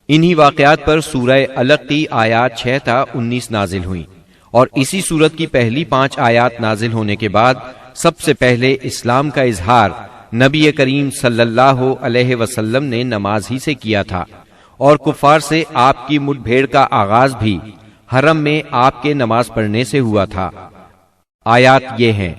انہی واقعات پر سورہ علق کی آیات 6 تا 19 نازل ہوئیں، اور اسی سورت کی پہلی 5 آیات نازل ہونے کے بعد سب سے پہلے اسلام کا اظہار نبی کریم صلی اللہ علیہ وسلم نے نماز ہی سے کیا تھا، اور کفار سے آپ کی مٹ بھیڑ کا آغاز بھی حرم میں آپ کے نماز پڑھنے سے ہوا تھا۔ آیات یہ ہیں: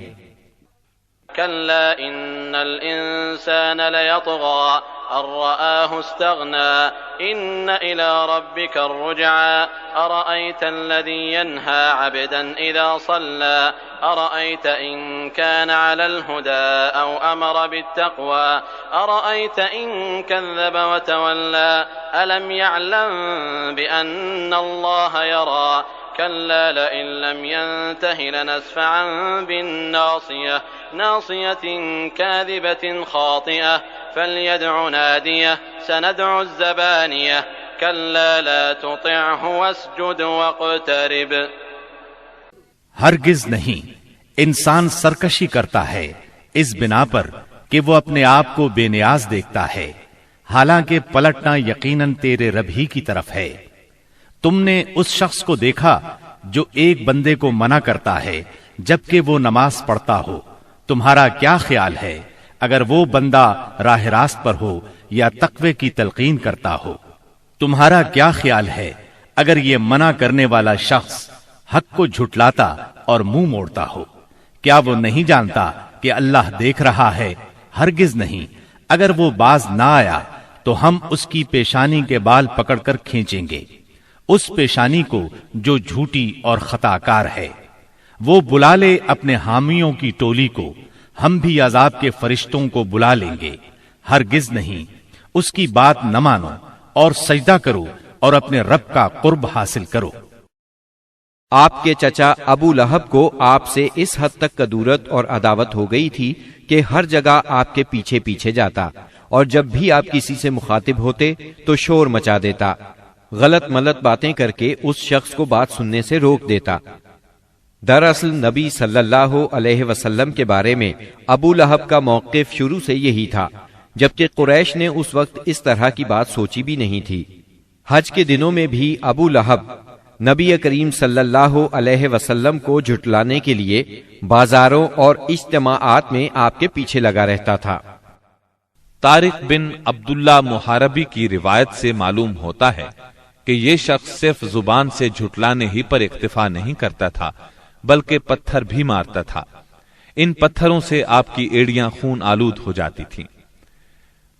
كلا إن الإنسان ليطغى أن رآه استغنى إن إلى ربك الرجعى أرأيت الذي ينهى عبدا إذا صلى أرأيت إن كان على الهدى أو أمر بالتقوى أرأيت إن كذب وتولى ألم يعلم بأن الله يرى كلا لئن لم ينته لنسفعا بالناصية ناصية كاذبة خاطئة فليدع ناديه سندع الزبانية كلا لا تطعه واسجد واقترب۔ ہرگز نہیں، انسان سرکشی کرتا ہے اس بنا پر کہ وہ اپنے آپ کو بے نیاز دیکھتا ہے، حالانکہ پلٹنا یقیناً تیرے رب ہی کی طرف ہے۔ تم نے اس شخص کو دیکھا جو ایک بندے کو منع کرتا ہے جبکہ وہ نماز پڑھتا ہو، تمہارا کیا خیال ہے اگر وہ بندہ راہ راست پر ہو یا تقوی کی تلقین کرتا ہو؟ تمہارا کیا خیال ہے اگر یہ منع کرنے والا شخص حق کو جھٹلاتا اور منہ موڑتا ہو؟ کیا وہ نہیں جانتا کہ اللہ دیکھ رہا ہے؟ ہرگز نہیں، اگر وہ باز نہ آیا تو ہم اس کی پیشانی کے بال پکڑ کر کھینچیں گے، اس پیشانی کو جو جھوٹی اور خطا کار ہے۔ وہ بلا لے اپنے حامیوں کی ٹولی کو، ہم بھی عذاب کے فرشتوں کو بلا لیں گے۔ ہرگز نہیں، اس کی بات نہ مانو اور سجدہ کرو اور اپنے رب کا قرب حاصل کرو۔ آپ کے چچا ابو لہب کو آپ سے اس حد تک کدورت اور عداوت ہو گئی تھی کہ ہر جگہ آپ کے پیچھے پیچھے جاتا، اور جب بھی آپ کسی سے مخاطب ہوتے تو شور مچا دیتا، غلط ملط باتیں کر کے اس شخص کو بات سننے سے روک دیتا۔ دراصل نبی صلی اللہ علیہ وسلم کے بارے میں ابو لہب کا موقف شروع سے یہی تھا، جبکہ قریش نے اس وقت اس طرح کی بات سوچی بھی نہیں تھی۔ حج کے دنوں میں بھی ابو لہب نبی کریم صلی اللہ علیہ وسلم کو جھٹلانے کے لیے بازاروں اور اجتماعات میں آپ کے پیچھے لگا رہتا تھا۔ طارق بن عبداللہ محاربی کی روایت سے معلوم ہوتا ہے کہ یہ شخص صرف زبان سے جھٹلانے ہی پر اکتفا نہیں کرتا تھا بلکہ پتھر بھی مارتا تھا۔ ان پتھروں سے آپ کی ایڑیاں خون آلود ہو جاتی تھیں۔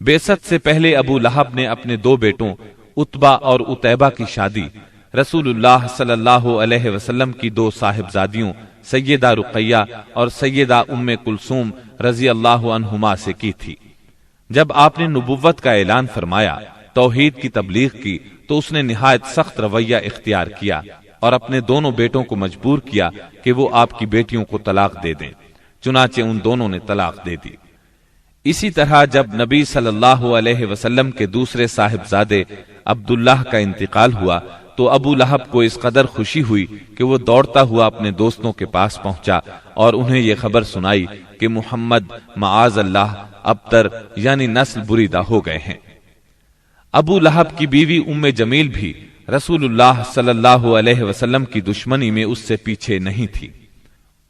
بعثت سے پہلے ابو لہب نے اپنے 2 بیٹوں عتبہ اور عتیبہ کی شادی رسول اللہ صلی اللہ علیہ وسلم کی 2 صاحبزادیوں سیدہ رقیہ اور سیدہ ام کلثوم رضی اللہ عنہما سے کی تھی۔ جب آپ نے نبوت کا اعلان فرمایا، توحید کی تبلیغ کی، تو اس نے نہایت سخت رویہ اختیار کیا اور اپنے دونوں بیٹوں کو مجبور کیا کہ وہ آپ کی بیٹیوں کو طلاق دے دیں۔ چنانچہ ان دونوں نے طلاق دے دی۔ اسی طرح جب نبی صلی اللہ علیہ وسلم کے دوسرے صاحبزادے عبداللہ کا انتقال ہوا تو ابو لہب کو اس قدر خوشی ہوئی کہ وہ دوڑتا ہوا اپنے دوستوں کے پاس پہنچا اور انہیں یہ خبر سنائی کہ محمد معاذ اللہ ابتر یعنی نسل بریدہ ہو گئے ہیں۔ ابو لہب کی بیوی ام جمیل بھی رسول اللہ صلی اللہ علیہ وسلم کی دشمنی میں اس سے پیچھے نہیں تھی۔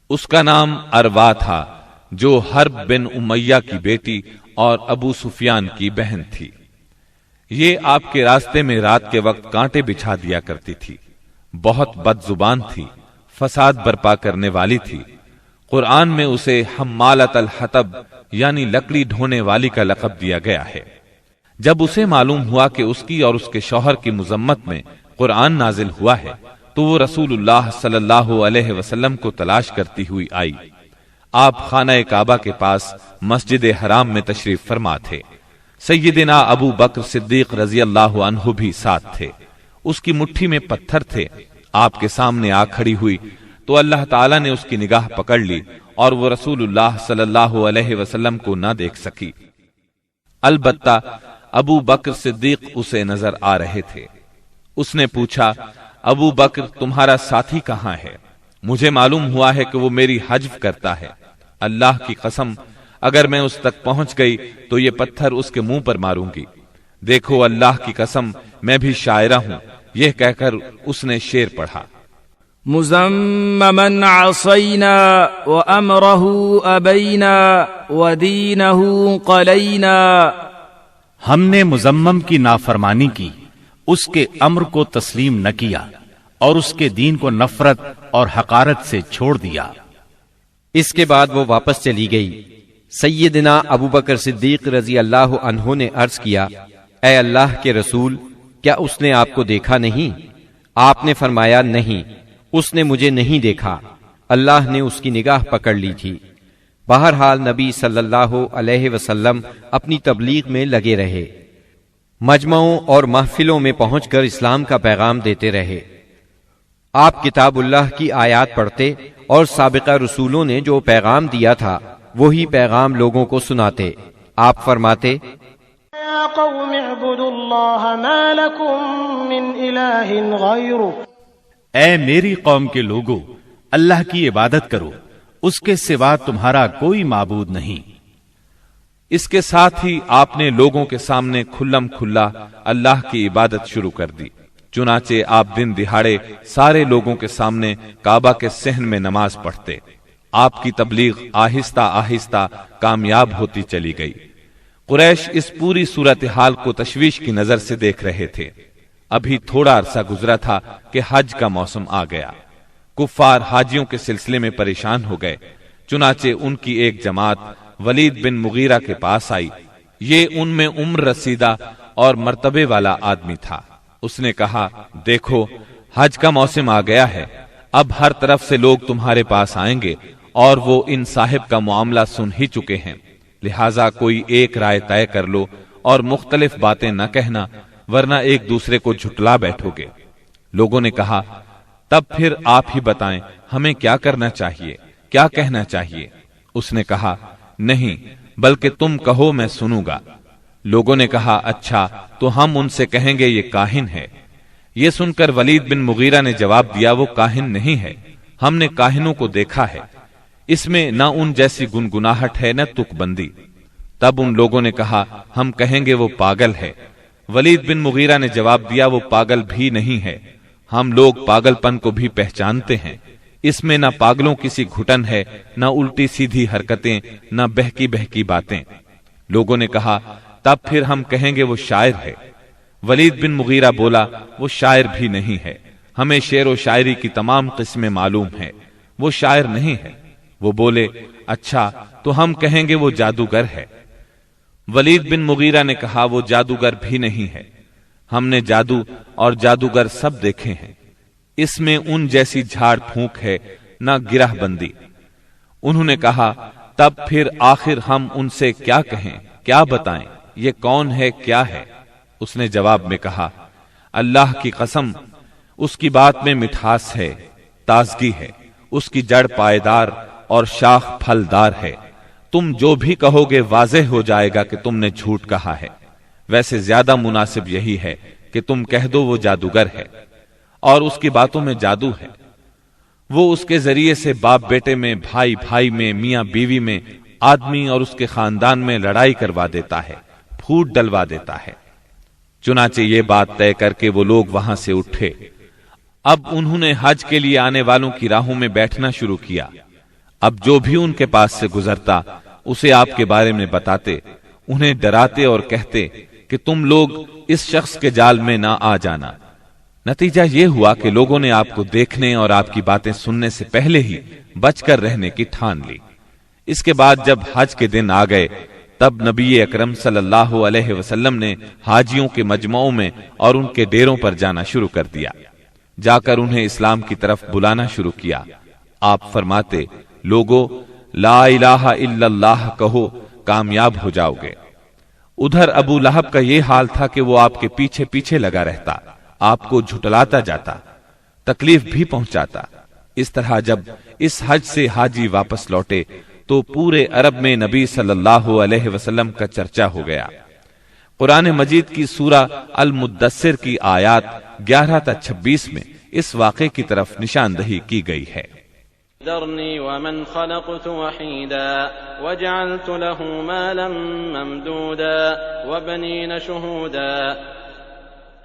اس کا نام اروا تھا، جو حرب بن امیہ کی بیٹی اور ابو سفیان کی بہن تھی۔ یہ آپ کے راستے میں رات کے وقت کانٹے بچھا دیا کرتی تھی، بہت بد زبان تھی، فساد برپا کرنے والی تھی۔ قرآن میں اسے حمالۃ الحطب یعنی لکڑی ڈھونے والی کا لقب دیا گیا ہے۔ جب اسے معلوم ہوا کہ اس کی اور اس کے شوہر کی مذمت میں قرآن نازل ہوا ہے تو وہ رسول اللہ صلی اللہ علیہ وسلم کو تلاش کرتی ہوئی آئی۔ آپ خانہ کعبہ کے پاس مسجد حرام میں تشریف فرما تھے۔ سیدنا ابو بکر صدیق رضی اللہ عنہ بھی ساتھ تھے۔ اس کی مٹھی میں پتھر تھے۔ آپ کے سامنے آ کھڑی ہوئی تو اللہ تعالیٰ نے اس کی نگاہ پکڑ لی اور وہ رسول اللہ صلی اللہ علیہ وسلم کو نہ دیکھ سکی۔ البتہ ابو بکر صدیق اسے نظر آ رہے تھے۔ اس نے پوچھا، ابو بکر تمہارا ساتھی کہاں ہے؟ مجھے معلوم ہوا ہے کہ وہ میری حجب کرتا ہے۔ اللہ کی قسم اگر میں اس تک پہنچ گئی تو یہ پتھر اس کے منہ پر ماروں گی۔ دیکھو اللہ کی قسم میں بھی شاعرہ ہوں، یہ کہہ کر اس نے شعر پڑھا۔ مزممن عصینا وامرہ ابینا ودینہ قلینا، ہم نے مزمم کی نافرمانی کی، اس کے امر کو تسلیم نہ کیا اور اس کے دین کو نفرت اور حقارت سے چھوڑ دیا۔ اس کے بعد وہ واپس چلی گئی۔ سیدنا ابو بکر صدیق رضی اللہ عنہ نے عرض کیا، اے اللہ کے رسول، کیا اس نے آپ کو دیکھا نہیں؟ آپ نے فرمایا، نہیں، اس نے مجھے نہیں دیکھا، اللہ نے اس کی نگاہ پکڑ لی تھی۔ بہرحال نبی صلی اللہ علیہ وسلم اپنی تبلیغ میں لگے رہے، مجمعوں اور محفلوں میں پہنچ کر اسلام کا پیغام دیتے رہے۔ آپ کتاب اللہ کی آیات پڑھتے اور سابقہ رسولوں نے جو پیغام دیا تھا وہی پیغام لوگوں کو سناتے۔ آپ فرماتے، یا قوم اعبدوا اللہ ما لکم من الہ غیرہ، اے میری قوم کے لوگو، اللہ کی عبادت کرو، اس کے سوا تمہارا کوئی معبود نہیں۔ اس کے ساتھ ہی آپ نے لوگوں کے سامنے کھلم کھلا اللہ کی عبادت شروع کر دی۔ چنانچہ آپ دن دہاڑے سارے لوگوں کے سامنے کعبہ کے صحن میں نماز پڑھتے۔ آپ کی تبلیغ آہستہ آہستہ کامیاب ہوتی چلی گئی۔ قریش اس پوری صورتحال کو تشویش کی نظر سے دیکھ رہے تھے۔ ابھی تھوڑا عرصہ گزرا تھا کہ حج کا موسم آ گیا۔ کفار حاجیوں کے سلسلے میں پریشان ہو گئے، چنانچہ ان کی ایک جماعت ولید بن مغیرہ کے پاس آئی۔ یہ ان میں عمر رسیدہ اور مرتبے والا آدمی تھا۔ اس نے کہا، دیکھو حج کا موسم آ گیا ہے، اب ہر طرف سے لوگ تمہارے پاس آئیں گے اور وہ ان صاحب کا معاملہ سن ہی چکے ہیں، لہٰذا کوئی ایک رائے طے کر لو اور مختلف باتیں نہ کہنا، ورنہ ایک دوسرے کو جھٹلا بیٹھو گے۔ لوگوں نے کہا، تب پھر آپ ہی بتائیں ہمیں کیا کرنا چاہیے، کیا کہنا چاہیے؟ اس نے کہا، نہیں، بلکہ تم کہو میں سنوں گا۔ لوگوں نے کہا، اچھا تو ہم ان سے کہیں گے یہ کاہن ہے۔ یہ سن کر ولید بن مغیرہ نے جواب دیا، وہ کاہن نہیں ہے، ہم نے کاہنوں کو دیکھا ہے، اس میں نہ ان جیسی گنگناہٹ ہے نہ تک بندی۔ تب ان لوگوں نے کہا، ہم کہیں گے وہ پاگل ہے۔ ولید بن مغیرہ نے جواب دیا، وہ پاگل بھی نہیں ہے، ہم لوگ پاگل پن کو بھی پہچانتے ہیں، اس میں نہ پاگلوں کسی گھٹن ہے، نہ الٹی سیدھی حرکتیں، نہ بہکی بہکی باتیں۔ لوگوں نے کہا، تب پھر ہم کہیں گے وہ شاعر ہے۔ ولید بن مغیرہ بولا، وہ شاعر بھی نہیں ہے، ہمیں شعر و شاعری کی تمام قسمیں معلوم ہیں، وہ شاعر نہیں ہے۔ وہ بولے، اچھا تو ہم کہیں گے وہ جادوگر ہے۔ ولید بن مغیرہ نے کہا، وہ جادوگر بھی نہیں ہے، ہم نے جادو اور جادوگر سب دیکھے ہیں، اس میں ان جیسی جھاڑ پھونک ہے نہ گرہ بندی۔ انہوں نے کہا، تب پھر آخر ہم ان سے کیا کہیں، کیا بتائیں، یہ کون ہے، کیا ہے؟ اس نے جواب میں کہا، اللہ کی قسم، اس کی بات میں مٹھاس ہے، تازگی ہے، اس کی جڑ پائیدار اور شاخ پھلدار ہے، تم جو بھی کہو گے واضح ہو جائے گا کہ تم نے جھوٹ کہا ہے۔ ویسے زیادہ مناسب یہی ہے کہ تم کہہ دو وہ جادوگر ہے، اور اس کی باتوں میں جادو ہے، وہ اس کے ذریعے سے باپ بیٹے میں، بھائی بھائی میں، میاں بیوی میں، آدمی اور اس کے خاندان میں لڑائی کروا دیتا ہے، پھوٹ ڈلوا دیتا ہے۔ چنانچہ یہ بات طے کر کے وہ لوگ وہاں سے اٹھے۔ اب انہوں نے حج کے لیے آنے والوں کی راہوں میں بیٹھنا شروع کیا۔ اب جو بھی ان کے پاس سے گزرتا اسے آپ کے بارے میں بتاتے، انہیں ڈراتے اور کہتے کہ تم لوگ اس شخص کے جال میں نہ آ جانا۔ نتیجہ یہ ہوا کہ لوگوں نے آپ کو دیکھنے اور آپ کی باتیں سننے سے پہلے ہی بچ کر رہنے کی ٹھان لی۔ اس کے بعد جب حج کے دن آ گئے تب نبی اکرم صلی اللہ علیہ وسلم نے حاجیوں کے مجمعوں میں اور ان کے ڈیروں پر جانا شروع کر دیا، جا کر انہیں اسلام کی طرف بلانا شروع کیا۔ آپ فرماتے، لوگو لا الہ الا اللہ کہو، کامیاب ہو جاؤ گے۔ ادھر ابو لہب کا یہ حال تھا کہ وہ آپ کے پیچھے پیچھے لگا رہتا، آپ کو جھٹلاتا جاتا، تکلیف بھی پہنچاتا۔ اس طرح جب اس حج سے حاجی واپس لوٹے تو پورے عرب میں نبی صلی اللہ علیہ وسلم کا چرچا ہو گیا۔ قرآن مجید کی سورہ المدثر کی آیات 11 تا 26 میں اس واقعے کی طرف نشاندہی کی گئی ہے۔ ذرني ومن خلقت وحيدا وجعلت له مالا ممدودا وبنين شهودا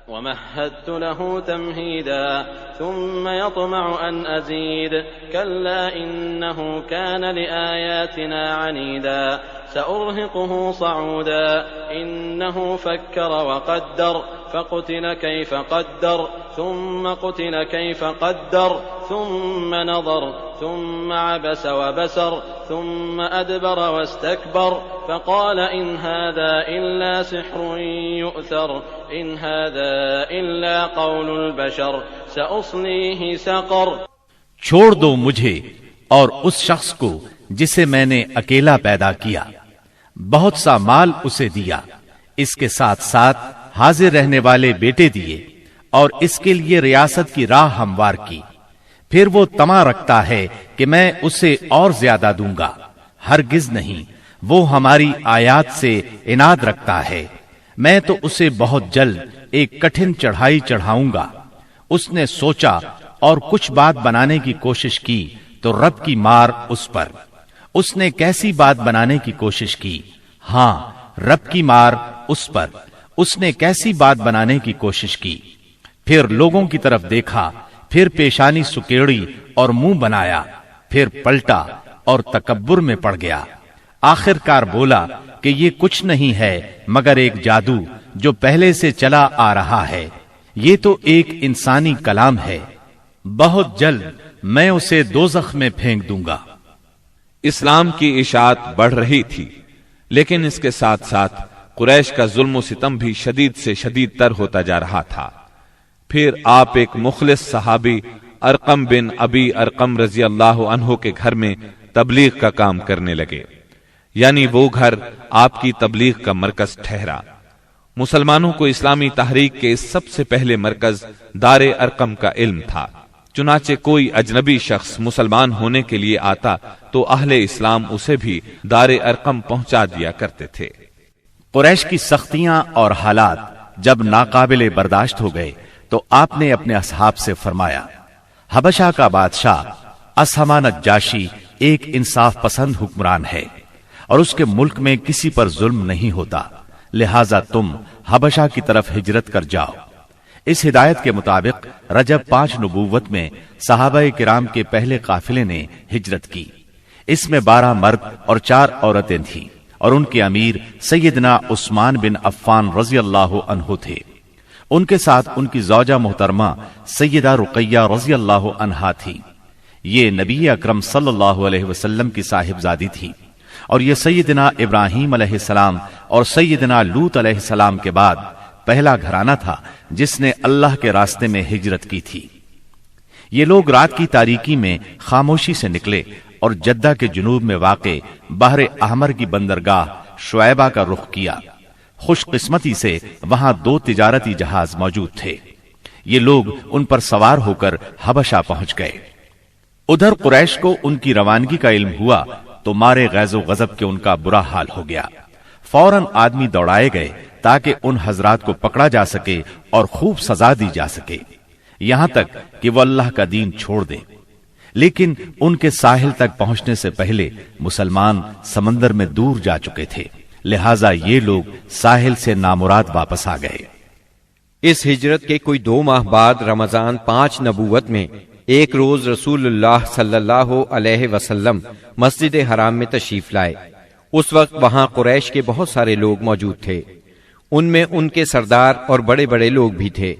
ومهدت له تمهيدا ثم يطمع أن أزيد كلا إنه كان لآياتنا عنيدا سأرهقه صعودا إنه فكر وقدر فقتل كيف قدر ثم قتل كيف قدر ثم نظر ثم عبس وبسر ثم أدبر واستكبر فقال إن هذا إلا سحر يؤثر إن هذا إلا قول البشر سأصليه سقر. چھوڑ دو مجھے اور اس شخص کو جسے میں نے اکیلا پیدا کیا، بہت سا مال اسے دیا، اس کے ساتھ ساتھ حاضر رہنے والے بیٹے دیے اور اس کے لیے ریاست کی راہ ہموار کی. پھر وہ طمع رکھتا ہے کہ میں اسے اور زیادہ دوں گا. ہرگز نہیں، وہ ہماری آیات سے عناد رکھتا ہے. میں تو اسے بہت جلد ایک کٹھن چڑھائی چڑھاؤں گا. اس نے سوچا اور کچھ بات بنانے کی کوشش کی تو رب کی مار اس پر. اس نے کیسی بات بنانے کی کوشش کی؟ ہاں، رب کی مار اس پر. اس نے کیسی بات بنانے کی کوشش کی؟ پھر لوگوں کی طرف دیکھا، پھر پیشانی سکیڑی اور منہ بنایا، پھر پلٹا اور تکبر میں پڑ گیا. آخر کار بولا کہ یہ کچھ نہیں ہے مگر ایک جادو جو پہلے سے چلا آ رہا ہے. یہ تو ایک انسانی کلام ہے. بہت جلد میں اسے دوزخ میں پھینک دوں گا. اسلام کی اشاعت بڑھ رہی تھی، لیکن اس کے ساتھ ساتھ قریش کا ظلم و ستم بھی شدید سے شدید تر ہوتا جا رہا تھا. پھر آپ ایک مخلص صحابی ارقم بن ابی ارقم رضی اللہ عنہ کے گھر میں تبلیغ کا کام کرنے لگے، یعنی وہ گھر آپ کی تبلیغ کا مرکز ٹھہرا. مسلمانوں کو اسلامی تحریک کے سب سے پہلے مرکز دار ارقم کا علم تھا. چنانچہ کوئی اجنبی شخص مسلمان ہونے کے لیے آتا تو اہل اسلام اسے بھی دار ارقم پہنچا دیا کرتے تھے. قریش کی سختیاں اور حالات جب ناقابل برداشت ہو گئے تو آپ نے اپنے اصحاب سے فرمایا، حبشہ کا بادشاہ اسہمہ نجاشی ایک انصاف پسند حکمران ہے اور اس کے ملک میں کسی پر ظلم نہیں ہوتا، لہٰذا تم حبشہ کی طرف ہجرت کر جاؤ. اس ہدایت کے مطابق رجب 5 نبوت میں صحابہ کرام کے پہلے قافلے نے ہجرت کی. اس میں 12 مرد اور 4 عورتیں تھیں اور ان کے امیر سیدنا عثمان بن عفان رضی اللہ عنہ تھے. ان کے ساتھ ان کی زوجہ محترمہ سیدہ رقیہ رضی اللہ عنہا تھی. یہ نبی اکرم صلی اللہ علیہ وسلم کی صاحبزادی تھی اور یہ سیدنا ابراہیم علیہ السلام اور سیدنا لوط علیہ السلام کے بعد پہلا گھرانہ تھا جس نے اللہ کے راستے میں ہجرت کی تھی. یہ لوگ رات کی تاریکی میں خاموشی سے نکلے اور جدہ کے جنوب میں واقع بحر احمر کی بندرگاہ شعیبہ کا رخ کیا. خوش قسمتی سے وہاں 2 تجارتی جہاز موجود تھے. یہ لوگ ان پر سوار ہو کر حبشہ پہنچ گئے. ادھر قریش کو ان کی روانگی کا علم ہوا تو مارے غیظ و غضب کے ان کا برا حال ہو گیا. فوراً آدمی دوڑائے گئے تاکہ ان حضرات کو پکڑا جا سکے اور خوب سزا دی جا سکے، یہاں تک کہ وہ اللہ کا دین چھوڑ دے. لیکن ان کے ساحل تک پہنچنے سے پہلے مسلمان سمندر میں دور جا چکے تھے، لہٰذا یہ لوگ ساحل سے نامراد واپس آ گئے. اس ہجرت کے کوئی 2 ماہ بعد رمضان 5 نبوت میں ایک روز رسول اللہ صلی اللہ علیہ وسلم مسجد حرام میں تشریف لائے. اس وقت وہاں قریش کے بہت سارے لوگ موجود تھے. ان میں ان کے سردار اور بڑے بڑے لوگ بھی تھے.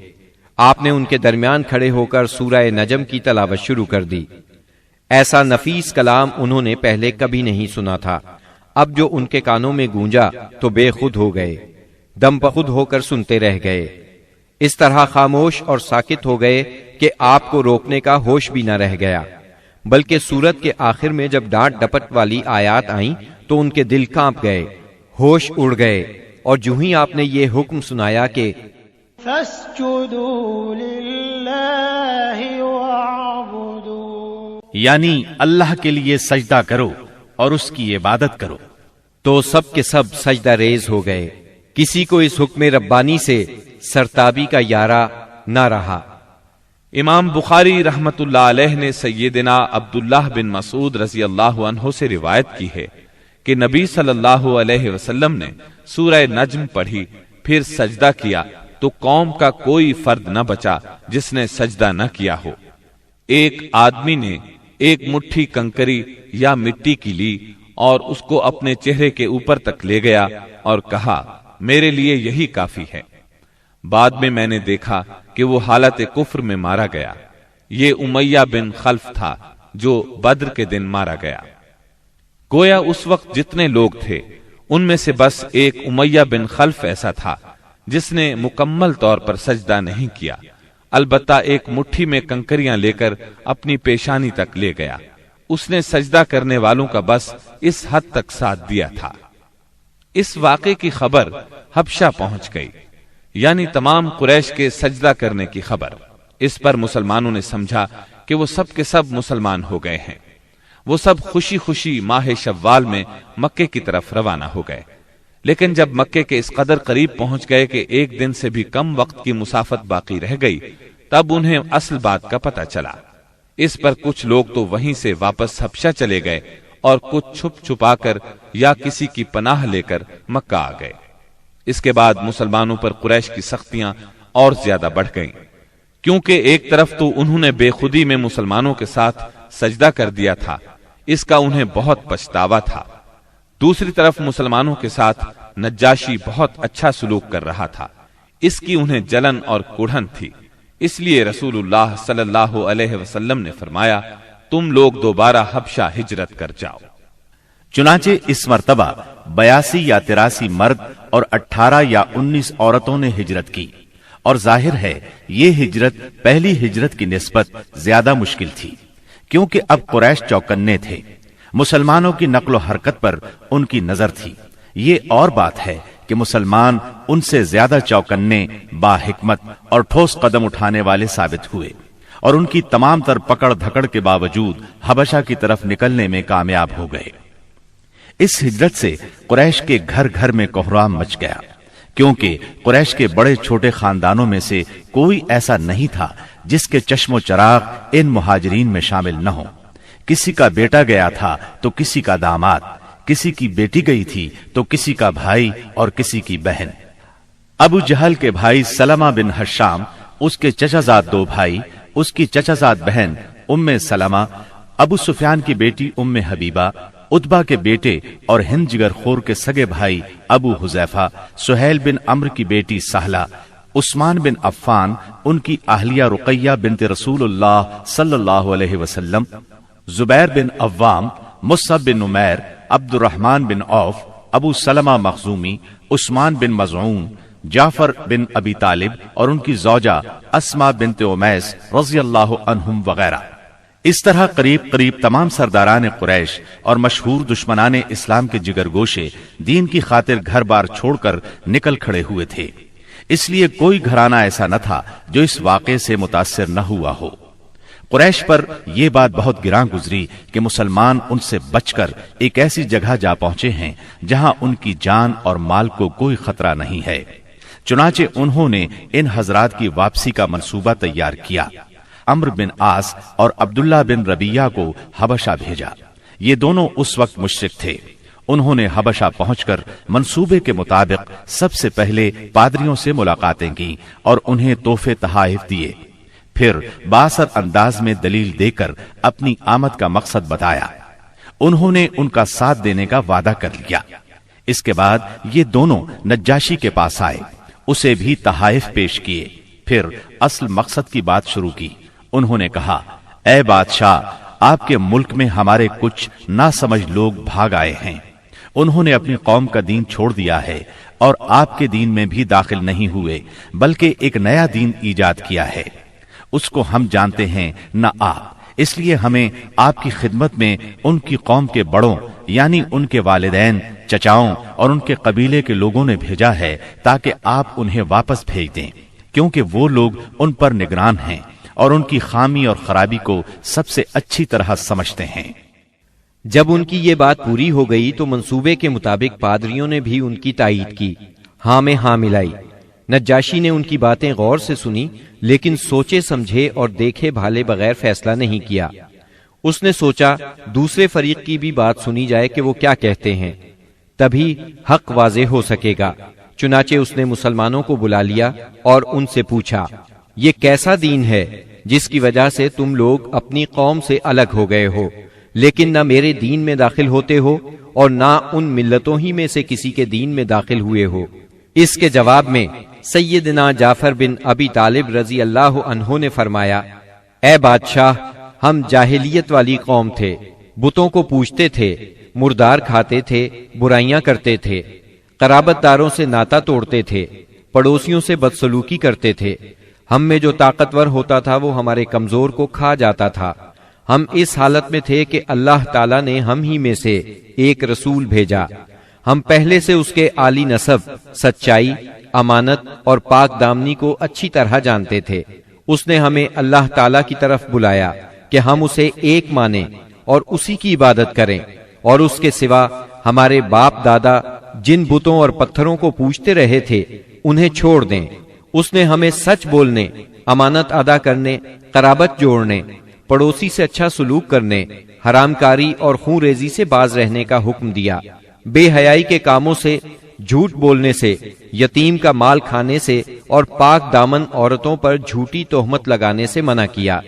آپ نے ان کے درمیان کھڑے ہو کر سورہ نجم کی تلاوت شروع کر دی. ایسا نفیس کلام انہوں نے پہلے کبھی نہیں سنا تھا. اب جو ان کے کانوں میں گونجا تو بے خود ہو گئے، دم بخود ہو کر سنتے رہ گئے. اس طرح خاموش اور ساکت ہو گئے کہ آپ کو روکنے کا ہوش بھی نہ رہ گیا. بلکہ سورت کے آخر میں جب ڈانٹ ڈپٹ والی آیات آئیں تو ان کے دل کانپ گئے، ہوش اڑ گئے، اور جو ہی آپ نے یہ حکم سنایا کہ فَاسْجُدُوا لِلَّهِ وَاعْبُدُوا، یعنی اللہ کے لیے سجدہ کرو اور اس کی عبادت کرو، تو سب کے سب سجدہ ریز ہو گئے. کسی کو اس حکم ربانی سے سرتابی کا یارہ نہ رہا. امام بخاری رحمت اللہ علیہ نے سیدنا عبداللہ بن مسعود رضی اللہ عنہ سے روایت کی ہے کہ نبی صلی اللہ علیہ وسلم نے سورہ نجم پڑھی، پھر سجدہ کیا تو قوم کا کوئی فرد نہ بچا جس نے سجدہ نہ کیا ہو۔ ایک آدمی نے ایک مٹھی کنکری یا مٹی کی لی اور اس کو اپنے چہرے کے اوپر تک لے گیا اور کہا، میرے لیے یہی کافی ہے۔ بعد میں نے دیکھا کہ وہ حالت کفر میں مارا گیا۔ یہ امیہ بن خلف تھا جو بدر کے دن مارا گیا۔ گویا اس وقت جتنے لوگ تھے ان میں سے بس ایک امیہ بن خلف ایسا تھا جس نے مکمل طور پر سجدہ نہیں کیا، البتہ ایک مٹھی میں کنکریاں لے کر اپنی پیشانی تک لے گیا۔ اس نے سجدہ کرنے والوں کا بس اس حد تک ساتھ دیا تھا۔ اس واقعے کی خبر حبشہ پہنچ گئی، یعنی تمام قریش کے سجدہ کرنے کی خبر۔ اس پر مسلمانوں نے سمجھا کہ وہ سب کے سب مسلمان ہو گئے ہیں۔ وہ سب خوشی خوشی ماہ شوال میں مکے کی طرف روانہ ہو گئے، لیکن جب مکے کے اس قدر قریب پہنچ گئے کہ ایک دن سے بھی کم وقت کی مسافت باقی رہ گئی، تب انہیں اصل بات کا پتہ چلا۔ اس پر کچھ لوگ تو وہیں سے واپس حبشہ چلے گئے اور کچھ چھپ چھپا کر یا کسی کی پناہ لے کر مکہ آ گئے۔ اس کے بعد مسلمانوں پر قریش کی سختیاں اور زیادہ بڑھ گئیں، کیونکہ ایک طرف تو انہوں نے بے خودی میں مسلمانوں کے ساتھ سجدہ کر دیا تھا، اس کا انہیں بہت پچھتاوا تھا۔ دوسری طرف مسلمانوں کے ساتھ نجاشی بہت اچھا سلوک کر رہا تھا، اس کی انہیں جلن اور کڑھن تھی۔ اس لیے رسول اللہ صلی اللہ علیہ وسلم نے فرمایا، تم لوگ دوبارہ حبشہ ہجرت کر جاؤ۔ چنانچہ اس مرتبہ 82 یا 83 مرد اور 18 یا 19 عورتوں نے ہجرت کی، اور ظاہر ہے یہ ہجرت پہلی ہجرت کی نسبت زیادہ مشکل تھی، کیونکہ اب قریش چوکنے تھے، مسلمانوں کی نقل و حرکت پر ان کی نظر تھی۔ یہ اور بات ہے کہ مسلمان ان سے زیادہ چوکنے، با حکمت اور ٹھوس قدم اٹھانے والے ثابت ہوئے، اور ان کی تمام تر پکڑ دھکڑ کے باوجود حبشہ کی طرف نکلنے میں کامیاب ہو گئے۔ اس ہجرت سے قریش کے گھر گھر میں کوہرام مچ گیا، کیونکہ قریش کے بڑے چھوٹے خاندانوں میں سے کوئی ایسا نہیں تھا جس کے چشم و چراغ ان مہاجرین میں شامل نہ ہو۔ کسی کا بیٹا گیا تھا تو کسی کا داماد، کسی کی بیٹی گئی تھی تو کسی کا بھائی اور کسی کی بہن۔ ابو جہل کے بھائی سلمہ بن حشام، اس کے چچا زاد 2 بھائی، اس کی چچا زاد بہن ام سلمہ، ابو سفیان کی بیٹی ام حبیبہ، عتبہ کے بیٹے اور ہند جگر خور کے سگے بھائی ابو حذیفہ، سہیل بن عمرو کی بیٹی سہلہ، عثمان بن عفان، ان کی اہلیہ رقیہ بنت رسول اللہ صلی اللہ علیہ وسلم، زبیر بن عوام، مصعب بن عمیر، عبد الرحمن بن عوف، ابو سلمہ مخزومی، عثمان بن مظعون، جعفر بن ابی طالب اور ان کی زوجہ اسماء بنت امیس رضی اللہ عنہم وغیرہ۔ اس طرح قریب قریب تمام سرداران قریش اور مشہور دشمنان اسلام کے جگر گوشے دین کی خاطر گھر بار چھوڑ کر نکل کھڑے ہوئے تھے۔ اس لیے کوئی گھرانہ ایسا نہ تھا جو اس واقعے سے متاثر نہ ہوا ہو۔ قریش پر یہ بات بہت گراں گزری کہ مسلمان ان سے بچ کر ایک ایسی جگہ جا پہنچے ہیں جہاں ان کی جان اور مال کو کوئی خطرہ نہیں ہے۔ چنانچہ انہوں نے ان حضرات کی واپسی کا منصوبہ تیار کیا۔ عمرو بن عاص اور عبداللہ بن ربیہ کو حبشہ بھیجا۔ یہ دونوں اس وقت مشرک تھے۔ انہوں نے حبشہ پہنچ کر منصوبے کے مطابق سب سے پہلے پادریوں سے ملاقاتیں کی اور انہیں تحفے تحائف دیے، پھر بااثر انداز میں دلیل دے کر اپنی آمد کا مقصد بتایا۔ انہوں نے ان کا ساتھ دینے کا وعدہ کر لیا۔ اس کے بعد یہ دونوں نجاشی کے پاس آئے، اسے بھی تحائف پیش کیے، پھر اصل مقصد کی بات شروع کی۔ انہوں نے کہا، اے بادشاہ، آپ کے ملک میں ہمارے کچھ ناسمجھ لوگ بھاگ آئے ہیں۔ انہوں نے اپنی قوم کا دین چھوڑ دیا ہے اور آپ کے دین میں بھی داخل نہیں ہوئے، بلکہ ایک نیا دین ایجاد کیا ہے۔ اس کو ہم جانتے ہیں نہ آپ، اس لیے ہمیں آپ کی خدمت میں ان کی قوم کے بڑوں یعنی ان کے والدین، چچاؤں اور ان کے قبیلے کے لوگوں نے بھیجا ہے تاکہ آپ انہیں واپس بھیج دیں، کیونکہ وہ لوگ ان پر نگران ہیں اور ان کی خامی اور خرابی کو سب سے اچھی طرح سمجھتے ہیں۔ جب ان کی یہ بات پوری ہو گئی تو منصوبے کے مطابق پادریوں نے بھی ان کی تائید کی، ہاں میں ہاں ملائی۔ نجاشی نے ان کی باتیں غور سے سنی، لیکن سوچے سمجھے اور دیکھے بھالے بغیر فیصلہ نہیں کیا۔ اس نے سوچا دوسرے فریق کی بھی بات سنی جائے کہ وہ کیا کہتے ہیں، تبھی حق واضح ہو سکے گا۔ چنانچہ اس نے مسلمانوں کو بلا لیا اور ان سے پوچھا، یہ کیسا دین ہے جس کی وجہ سے تم لوگ اپنی قوم سے الگ ہو گئے ہو، لیکن نہ میرے دین میں داخل ہوتے ہو اور نہ ان ملتوں ہی میں سے کسی کے دین میں داخل ہوئے ہو؟ اس کے جواب میں سیدنا جعفر بن ابی طالب رضی اللہ عنہ نے فرمایا، اے بادشاہ، ہم جاہلیت والی قوم تھے، بتوں کو پوجتے تھے، مردار کھاتے تھے، برائیاں کرتے تھے، قرابت داروں سے ناتا توڑتے تھے، پڑوسیوں سے بدسلوکی کرتے تھے۔ ہم میں جو طاقتور ہوتا تھا وہ ہمارے کمزور کو کھا جاتا تھا۔ ہم اس حالت میں تھے کہ اللہ تعالیٰ نے ہم ہی میں سے ایک رسول بھیجا۔ ہم پہلے سے اس کے عالی نسب، سچائی، امانت اور پاک دامنی کو اچھی طرح جانتے تھے۔ اس نے ہمیں اللہ تعالیٰ کی طرف بلایا کہ ہم اسے ایک مانیں اور اسی کی عبادت کریں، اور اس کے سوا ہمارے باپ دادا جن بتوں اور پتھروں کو پوجتے رہے تھے انہیں چھوڑ دیں۔ اس نے ہمیں سچ بولنے، امانت ادا کرنے، قرابت جوڑنے، پڑوسی سے اچھا سلوک کرنے، حرام کاری اور خون ریزی سے باز رہنے کا حکم دیا، بے حیائی کے کاموں سے، جھوٹ بولنے سے، یتیم کا مال کھانے سے اور پاک دامن عورتوں پر جھوٹی تہمت لگانے سے منع کیا۔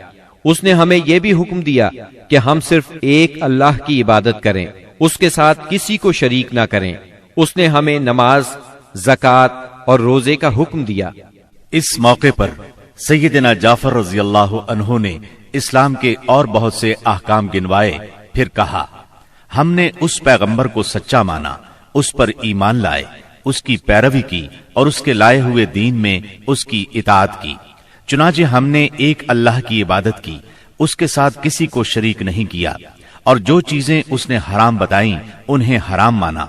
اس نے ہمیں یہ بھی حکم دیا کہ ہم صرف ایک اللہ کی عبادت کریں، اس کے ساتھ کسی کو شریک نہ کریں۔ اس نے ہمیں نماز، زکوٰۃ اور روزے کا حکم دیا۔ اس موقع پر سیدنا جعفر رضی اللہ عنہ نے اسلام کے اور بہت سے احکام گنوائے، پھر کہا، ہم نے اس پیغمبر کو سچا مانا، اس پر ایمان لائے، اس کی پیروی کی اور اس کے لائے ہوئے دین میں اس کی اطاعت کی۔ چنانچہ ہم نے ایک اللہ کی عبادت کی، اس کے ساتھ کسی کو شریک نہیں کیا، اور جو چیزیں اس نے حرام بتائیں انہیں حرام مانا،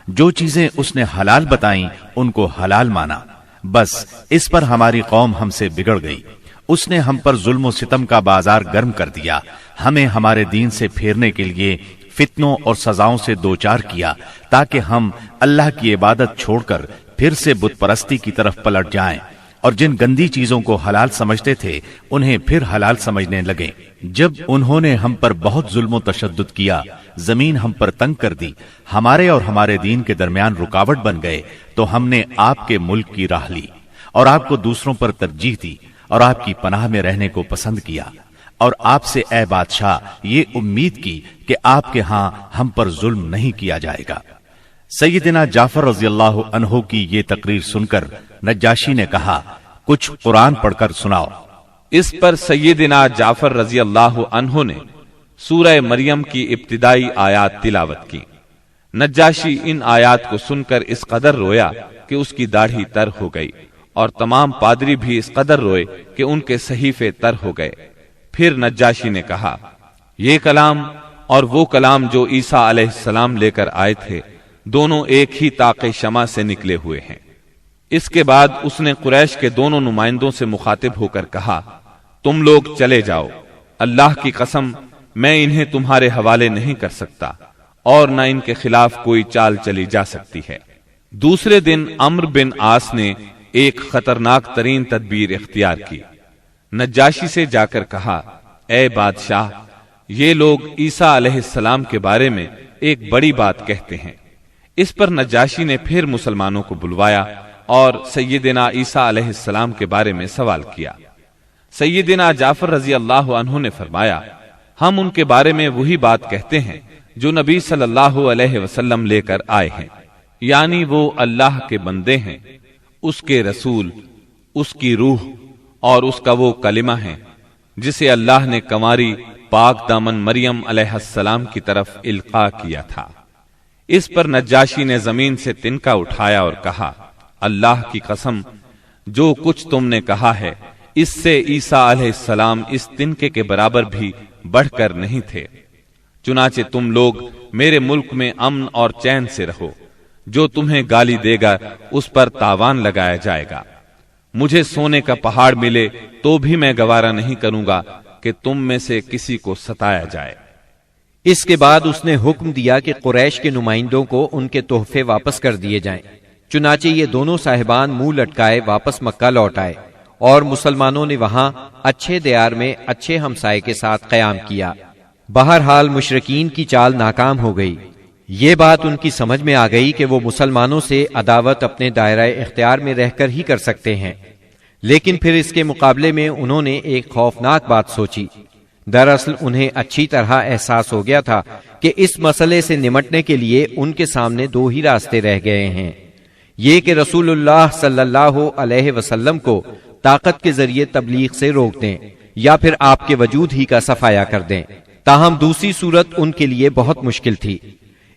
جو چیزیں اس نے حلال بتائیں ان کو حلال مانا۔ بس اس پر ہماری قوم ہم سے بگڑ گئی۔ اس نے ہم پر ظلم و ستم کا بازار گرم کر دیا، ہمیں ہمارے دین سے پھیرنے کے لیے فتنوں اور سزاؤں سے دوچار کیا، تاکہ ہم اللہ کی عبادت چھوڑ کر پھر سے بت پرستی کی طرف پلٹ جائیں، اور جن گندی چیزوں کو حلال سمجھتے تھے انہیں پھر حلال سمجھنے لگے۔ جب انہوں نے ہم پر بہت ظلم و تشدد کیا، زمین ہم پر تنگ کر دی، ہمارے اور ہمارے دین کے درمیان رکاوٹ بن گئے، تو ہم نے آپ کے ملک کی راہ لی اور آپ کو دوسروں پر ترجیح دی اور آپ کی پناہ میں رہنے کو پسند کیا، اور آپ سے اے بادشاہ یہ امید کی کہ آپ کے ہاں ہم پر ظلم نہیں کیا جائے گا۔ سیدنا جعفر رضی اللہ عنہ کی یہ تقریر سن کر نجاشی نے کہا، کچھ قرآن پڑھ کر سناؤ۔ اس پر سیدنا جعفر رضی اللہ عنہ نے سورہ مریم کی ابتدائی آیات تلاوت کی۔ نجاشی ان آیات کو سن کر اس قدر رویا کہ اس کی داڑھی تر ہو گئی، اور تمام پادری بھی اس قدر روئے کہ ان کے صحیفے تر ہو گئے۔ پھر نجاشی نے کہا، یہ کلام اور وہ کلام جو عیسیٰ علیہ السلام لے کر آئے تھے دونوں ایک ہی طاق شمع سے نکلے ہوئے ہیں۔ اس کے بعد اس نے قریش کے دونوں نمائندوں سے مخاطب ہو کر کہا، تم لوگ چلے جاؤ، اللہ کی قسم میں انہیں تمہارے حوالے نہیں کر سکتا، اور نہ ان کے خلاف کوئی چال چلی جا سکتی ہے۔ دوسرے دن عمرو بن عاص نے ایک خطرناک ترین تدبیر اختیار کی۔ نجاشی سے جا کر کہا، اے بادشاہ، یہ لوگ عیسیٰ علیہ السلام کے بارے میں ایک بڑی بات کہتے ہیں۔ اس پر نجاشی نے پھر مسلمانوں کو بلوایا اور سیدنا عیسیٰ علیہ السلام کے بارے میں سوال کیا۔ سیدنا جعفر رضی اللہ عنہ نے فرمایا، ہم ان کے بارے میں وہی بات کہتے ہیں جو نبی صلی اللہ علیہ وسلم لے کر آئے ہیں، یعنی وہ اللہ کے بندے ہیں، اس کے رسول، اس کی روح اور اس کا وہ کلمہ ہے جسے اللہ نے کنواری پاک دامن مریم علیہ السلام کی طرف القاء کیا تھا۔ اس پر نجاشی نے زمین سے تنکا اٹھایا اور کہا، اللہ کی قسم، جو کچھ تم نے کہا ہے اس سے عیسیٰ علیہ السلام اس تنکے کے برابر بھی بڑھ کر نہیں تھے۔ چنانچہ تم لوگ میرے ملک میں امن اور چین سے رہو، جو تمہیں گالی دے گا اس پر تاوان لگایا جائے گا۔ مجھے سونے کا پہاڑ ملے تو بھی میں گوارا نہیں کروں گا کہ تم میں سے کسی کو ستایا جائے۔ اس کے بعد اس نے حکم دیا کہ قریش کے نمائندوں کو ان کے تحفے واپس کر دیے جائیں۔ چنانچہ یہ دونوں صاحبان منہ لٹکائے واپس مکہ لوٹ آئے اور مسلمانوں نے وہاں اچھے دیار میں اچھے ہمسائے کے ساتھ قیام کیا۔ بہرحال مشرکین کی چال ناکام ہو گئی۔ یہ بات ان کی سمجھ میں آ گئی کہ وہ مسلمانوں سے عداوت اپنے دائرہ اختیار میں رہ کر ہی کر سکتے ہیں، لیکن پھر اس کے مقابلے میں انہوں نے ایک خوفناک بات سوچی۔ دراصل انہیں اچھی طرح احساس ہو گیا تھا کہ اس مسئلے سے نمٹنے کے لیے ان کے سامنے دو ہی راستے رہ گئے ہیں، یہ کہ رسول اللہ صلی اللہ علیہ وسلم کو طاقت کے ذریعے تبلیغ سے روک دیں یا پھر آپ کے وجود ہی کا صفایا کر دیں۔ تاہم دوسری صورت ان کے لیے بہت مشکل تھی،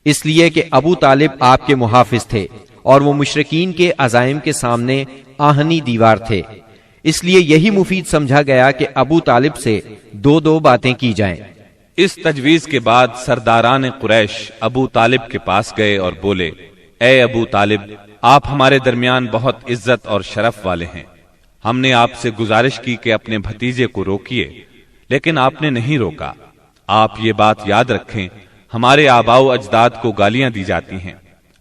اس لیے کہ ابو طالب آپ کے محافظ تھے اور وہ مشرکین کے عزائم کے سامنے آہنی دیوار تھے۔ اس لیے یہی مفید سمجھا گیا کہ ابو طالب سے دو باتیں کی جائیں۔ اس تجویز کے بعد سرداران قریش ابو طالب کے پاس گئے اور بولے، اے ابو طالب، آپ ہمارے درمیان بہت عزت اور شرف والے ہیں۔ ہم نے آپ سے گزارش کی کہ اپنے بھتیجے کو روکیے، لیکن آپ نے نہیں روکا۔ آپ یہ بات یاد رکھیں، ہمارے آباء و اجداد کو گالیاں دی جاتی ہیں،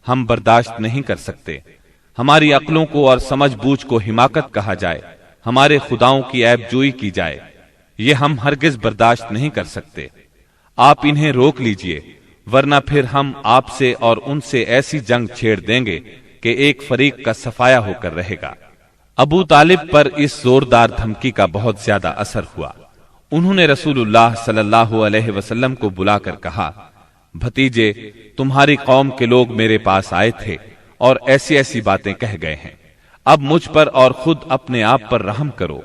ہم برداشت نہیں کر سکتے۔ ہماری عقلوں کو اور سمجھ بوجھ کو حماقت کہا جائے، ہمارے خداؤں کی عیب جوئی کی جائے، یہ ہم ہرگز برداشت نہیں کر سکتے۔ آپ انہیں روک لیجئے، ورنہ پھر ہم آپ سے اور ان سے ایسی جنگ چھیڑ دیں گے کہ ایک فریق کا صفایا ہو کر رہے گا۔ ابو طالب پر اس زوردار دھمکی کا بہت زیادہ اثر ہوا۔ انہوں نے رسول اللہ صلی اللہ علیہ وسلم کو بلا کر کہا، بھتیجے، تمہاری قوم کے لوگ میرے پاس آئے تھے اور ایسی ایسی باتیں کہہ گئے ہیں، اب مجھ پر اور خود اپنے آپ پر رحم کرو۔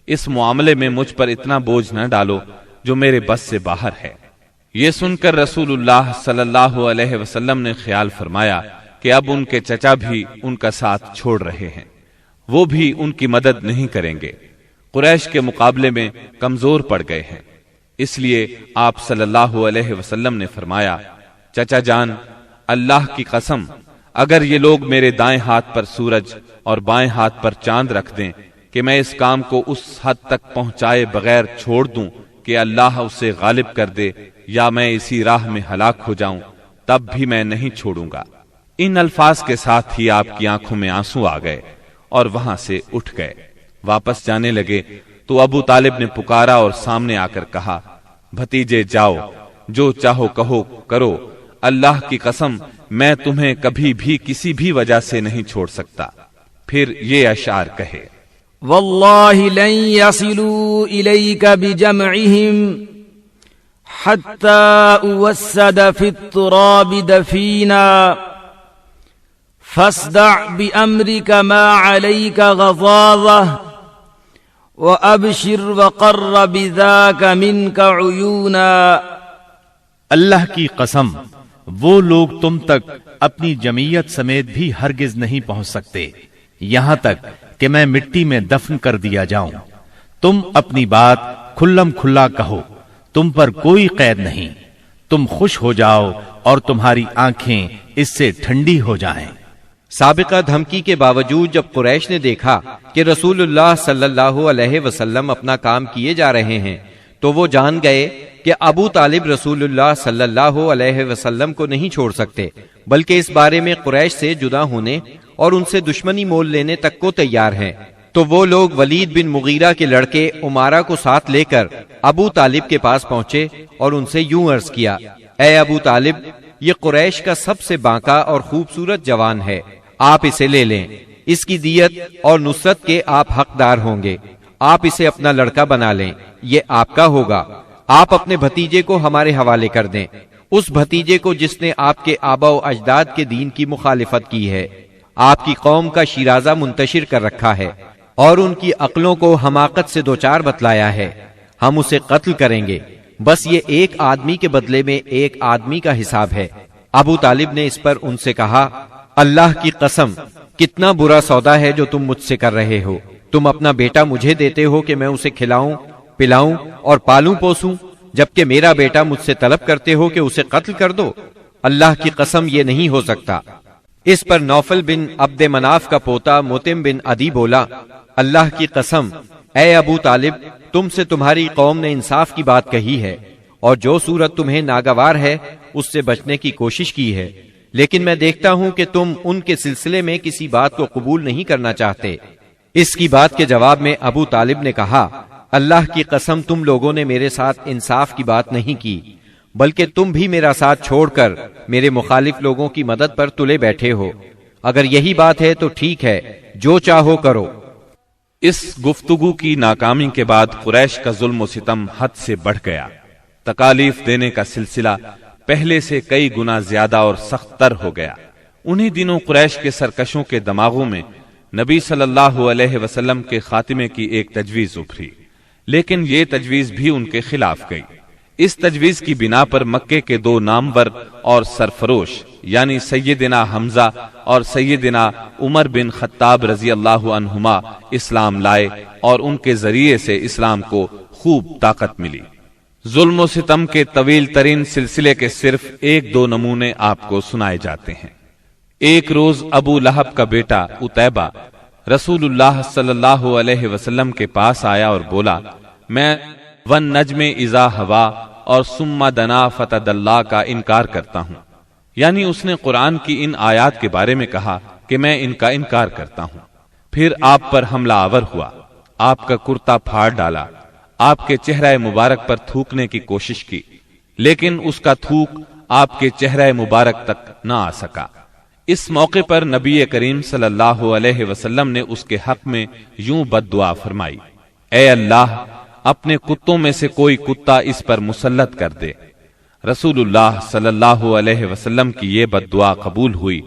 اس معاملے میں مجھ پر اتنا بوجھ نہ ڈالو جو میرے بس سے باہر ہے۔ یہ سن کر رسول اللہ صلی اللہ علیہ وسلم نے خیال فرمایا کہ اب ان کے چچا بھی ان کا ساتھ چھوڑ رہے ہیں، وہ بھی ان کی مدد نہیں کریں گے، قریش کے مقابلے میں کمزور پڑ گئے ہیں۔ اس لیے آپ صلی اللہ علیہ وسلم نے فرمایا، چچا جان، اللہ کی قسم، اگر یہ لوگ میرے دائیں ہاتھ پر سورج اور بائیں ہاتھ پر چاند رکھ دیں کہ میں اس کام کو اس حد تک پہنچائے بغیر چھوڑ دوں کہ اللہ اسے غالب کر دے یا میں اسی راہ میں ہلاک ہو جاؤں، تب بھی میں نہیں چھوڑوں گا۔ ان الفاظ کے ساتھ ہی آپ کی آنکھوں میں آنسو آ گئے اور وہاں سے اٹھ گئے۔ واپس جانے لگے تو ابو طالب نے پکارا اور سامنے آ کر کہا، بھتیجے جاؤ، جو چاہو کہو کرو، اللہ کی قسم میں تمہیں کبھی بھی کسی بھی وجہ سے نہیں چھوڑ سکتا۔ پھر یہ اشعار کہے، والله لن يصلوا إليك بجمعهم حتى أوسد في التراب دفينا فاصدع بأمرك ما عليك غضاضة وأبشر وقر بذاك منك عيونا۔ اللہ کی قسم، وہ لوگ تم تک اپنی جمعیت سمیت بھی ہرگز نہیں پہنچ سکتے یہاں تک کہ میں مٹی میں دفن کر دیا جاؤں۔ تم اپنی بات کھلم کھلا کہو، تم پر کوئی قید نہیں، تم خوش ہو جاؤ اور تمہاری آنکھیں اس سے ٹھنڈی ہو جائیں۔ سابقہ دھمکی کے باوجود جب قریش نے دیکھا کہ رسول اللہ صلی اللہ علیہ وسلم اپنا کام کیے جا رہے ہیں تو وہ جان گئے کہ ابو طالب رسول اللہ صلی اللہ علیہ وسلم کو نہیں چھوڑ سکتے، بلکہ اس بارے میں قریش سے جدا ہونے اور ان سے دشمنی مول لینے تک کو تیار ہیں۔ تو وہ لوگ ولید بن مغیرہ کے لڑکے عمارہ کو ساتھ لے کر ابو طالب کے پاس پہنچے اور ان سے یوں عرض کیا، اے ابو طالب، یہ قریش کا سب سے بانکا اور خوبصورت جوان ہے، آپ اسے لے لیں، اس کی دیت اور نصرت کے آپ حقدار ہوں گے، آپ اسے اپنا لڑکا بنا لیں، یہ آپ کا ہوگا۔ آپ اپنے بھتیجے کو ہمارے حوالے کر دیں، اس بھتیجے کو جس نے آپ کے آباء و اجداد کے دین کی مخالفت کی ہے، آپ کی قوم کا شیرازہ منتشر کر رکھا ہے اور ان کی عقلوں کو حماقت سے دوچار بتلایا ہے، ہم اسے قتل کریں گے، بس یہ ایک آدمی کے بدلے میں ایک آدمی کا حساب ہے۔ ابو طالب نے اس پر ان سے کہا، اللہ کی قسم، کتنا برا سودا ہے جو تم مجھ سے کر رہے ہو، تم اپنا بیٹا مجھے دیتے ہو کہ میں اسے کھلاؤں پلاؤں اور پالوں پوسوں، جبکہ میرا بیٹا مجھ سے طلب کرتے ہو کہ اسے قتل کر دو، اللہ کی قسم یہ نہیں ہو سکتا۔ اس پر نوفل بن عبد مناف کا پوتا متم بن عدی بولا، اللہ کی قسم، اے ابو طالب، تم سے تمہاری قوم نے انصاف کی بات کہی ہے اور جو صورت تمہیں ناگوار ہے اس سے بچنے کی کوشش کی ہے، لیکن میں دیکھتا ہوں کہ تم ان کے سلسلے میں کسی بات کو قبول نہیں کرنا چاہتے۔ اس کی بات کے جواب میں ابو طالب نے کہا، اللہ کی قسم تم لوگوں نے میرے ساتھ انصاف کی بات نہیں کی، بلکہ تم بھی میرا ساتھ چھوڑ کر میرے مخالف لوگوں کی مدد پر تلے بیٹھے ہو۔ اگر یہی بات ہے تو ٹھیک ہے، جو چاہو کرو۔ اس گفتگو کی ناکامی کے بعد قریش کا ظلم و ستم حد سے بڑھ گیا۔ تکالیف دینے کا سلسلہ پہلے سے کئی گنا زیادہ اور سخت تر ہو گیا۔ انہی دنوں قریش کے سرکشوں کے دماغوں میں نبی صلی اللہ علیہ وسلم کے خاتمے کی ایک تجویز ابھری، لیکن یہ تجویز بھی ان کے خلاف گئی۔ اس تجویز کی بنا پر مکے کے دو نامور اور سرفروش یعنی سیدنا حمزہ اور سیدنا عمر بن خطاب رضی اللہ عنہما اسلام لائے اور ان کے ذریعے سے اسلام کو خوب طاقت ملی۔ ظلم و ستم کے طویل ترین سلسلے کے صرف ایک دو نمونے آپ کو سنائے جاتے ہیں۔ ایک روز ابو لہب کا بیٹا عتیبہ رسول اللہ صلی اللہ علیہ وسلم کے پاس آیا اور بولا، میں والنجم اذا ہوا اور ثم دنا فتدلی کا انکار کرتا ہوں، یعنی اس نے قرآن کی ان آیات کے بارے میں کہا کہ میں ان کا انکار کرتا ہوں۔ پھر آپ پر حملہ آور ہوا، آپ کا کرتا پھاڑ ڈالا، آپ کے چہرہ مبارک پر تھوکنے کی کوشش کی، لیکن اس کا تھوک آپ کے چہرہ مبارک تک نہ آ سکا۔ اس موقع پر نبی کریم صلی اللہ علیہ وسلم نے اس کے حق میں یوں بد دعا فرمائی، اے اللہ اپنے کتوں میں سے کوئی کتا اس پر مسلط کر دے۔ رسول اللہ صلی اللہ علیہ وسلم کی یہ بد دعا قبول ہوئی،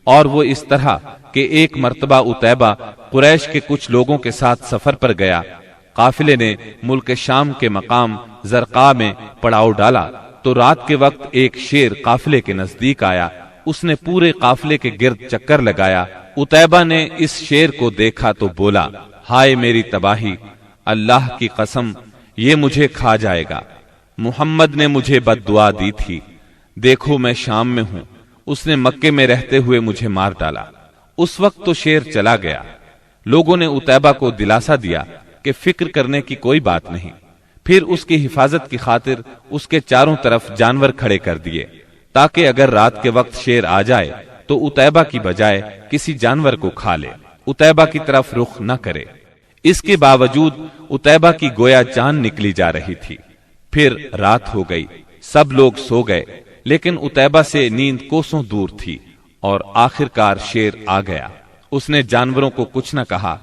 اور وہ اس طرح کہ ایک مرتبہ عتیبہ قریش کے کچھ لوگوں کے ساتھ سفر پر گیا۔ قافلے نے ملک شام کے مقام زرقاء میں پڑاؤ ڈالا تو رات کے وقت ایک شیر قافلے کے نزدیک آیا۔ اس نے پورے قافلے کے گرد چکر لگایا۔ عتیبہ نے اس شیر کو دیکھا تو بولا، ہائے میری تباہی، اللہ کی قسم یہ مجھے کھا جائے گا۔ محمد نے مجھے بد دعا دی تھی، دیکھو میں شام میں ہوں، اس نے مکے میں رہتے ہوئے مجھے مار ڈالا۔ اس وقت تو شیر چلا گیا۔ لوگوں نے عتیبہ کو دلاسا دیا کہ فکر کرنے کی کوئی بات نہیں۔ پھر اس کی حفاظت کی خاطر اس کے چاروں طرف جانور کھڑے کر دیے، تاکہ اگر رات کے وقت شیر آ جائے تو عتیبہ کی بجائے کسی جانور کو کھا لے، عتیبہ کی طرف رخ نہ کرے۔ اس کے باوجود عتیبہ کی گویا جان نکلی جا رہی تھی۔ پھر رات ہو گئی، سب لوگ سو گئے، لیکن عتیبہ سے نیند کوسوں دور تھی، اور آخر کار شیر آ گیا۔ اس نے جانوروں کو کچھ نہ کہا،